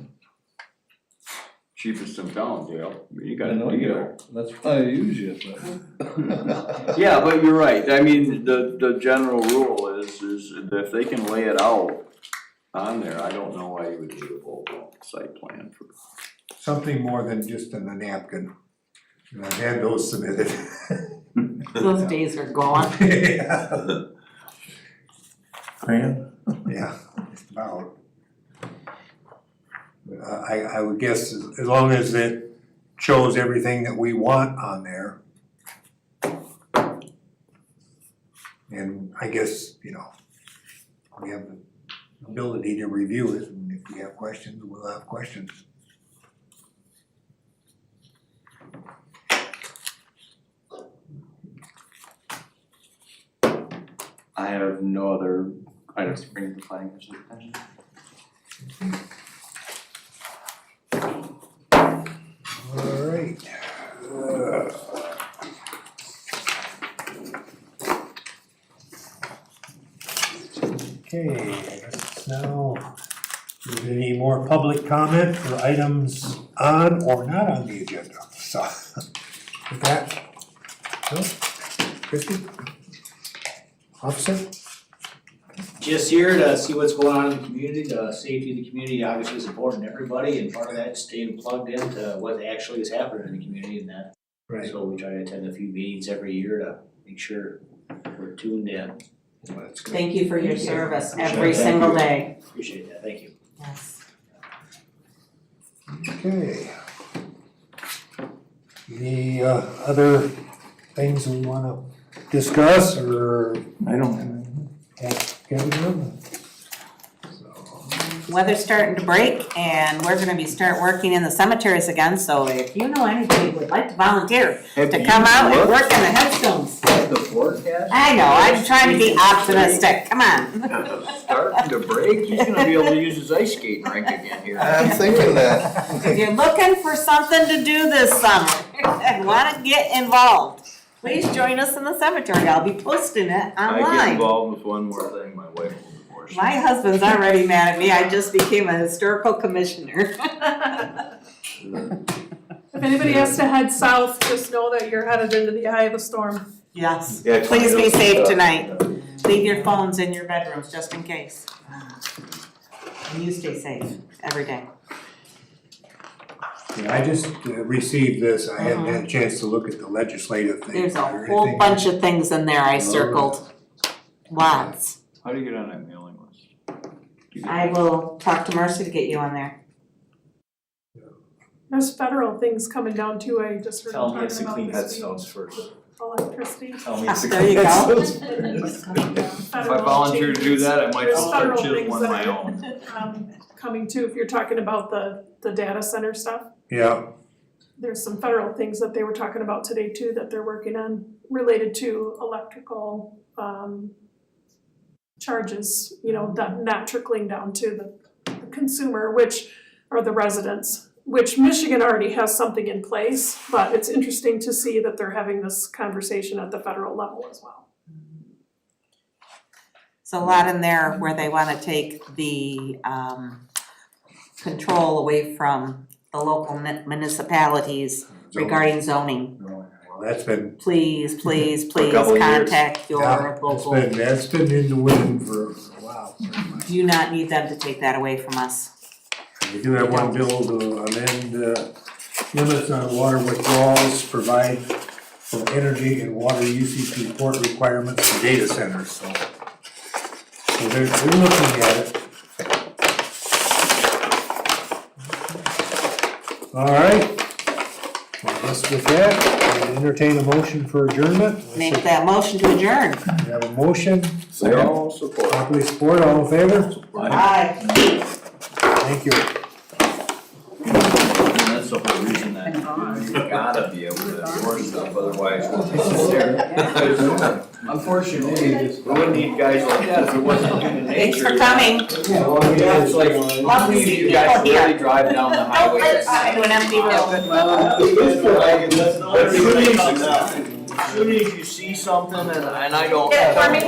Cheapest in town, Dale. I mean, you got I know a you deal. are. That's why I use you, but. Yeah, but you're right. I mean, the general rule is that if they can lay it out on there, I don't know why you would need a full site plan for. Something more than just in a napkin. And I've had those submitted. Those days are gone. Yeah, Fran? yeah, just about. But I would guess as long as it shows everything that we want on there. And I guess, you know, we have the ability to review it, and if we have questions, we'll have questions. I have no other items to bring to the planning commission's attention. All right. Okay, I guess now, is there any more public comment for items on or not on the agenda? So, with that, no? Christie? Officer? Just here to see what's going on in the community. The safety of the community obviously is important to everybody, and part of that is staying plugged into what actually is happening in the community, and that. Right. So we try to attend a few meetings every year to make sure we're tuned in. Well, that's good. Thank you for your service Appreciate every it. single day. Appreciate that, thank you. Yes. Okay. Any other things we wanna discuss or I don't have anything. ask Kevin? Weather's starting to break and we're gonna start working in the cemeteries again, so if you know anybody who would like to volunteer to come out and work in the headstones. The forecast? I know, I'm trying to be optimistic, come on. Starting to break, he's gonna be able to use his ice skating rink again here. I'm thinking that. If you're looking for something to do this summer and wanna get involved, please join us in the cemetery, I'll be posting it I get online. involved with one more thing, my wife will divorce me. My husband's already mad at me, I just became a historical commissioner. If anybody has to head south, just know that you're headed into the eye of the storm. Yes, Yeah, please be tornadoes and safe stuff. tonight. Leave your phones in your bedrooms just in case. And you stay safe every day. Yeah, I just received this, I haven't had a chance to look at the legislative thing. There's a Is there whole anything- bunch of things in there I circled. Lots. How do you get on that mailing list? I will talk to Mercy to get you on there. There's federal things coming down too, I just heard Tell talking me it's to about clean this headstones first. week. Electricity. Tell me it's to There clean you go. headstones. If I volunteer to do that, I might There's just start federal chiseling things one of my own. that are, coming too, if you're talking about the data center stuff. Yeah, There's some federal things that they were talking about today too, that they're working on related to electrical, charges, you know, that not trickling down to the consumer, which are the residents, which Michigan already has something in place, but it's interesting to see that they're having this conversation at the federal level as well. There's a lot in there where they wanna take the control away from the local municipalities regarding zoning. well, that's been, Please, please, For a please couple of years. contact your yeah, local. that's been in the wind for a while. pretty much. Do not need them to take that away from us. We do have one bill to amend limits on water withdrawals, provide for energy and water usage report requirements for data centers, so. So they're looking at it. All right. Well, I guess with that, I entertain a motion for adjournment. Make that motion to adjourn. We have a motion, All support. properly support, all in favor? Aye. Thank you. And that's the whole reason that you gotta be able to enforce stuff, otherwise we'll be there. Unfortunately, we wouldn't need guys like that if it wasn't human nature. Thanks for coming. Yeah, it's like, Love to you see guys people here. really drive down the Don't highway. let us talk into an empty room. As soon as you see something and I don't. Get it for me?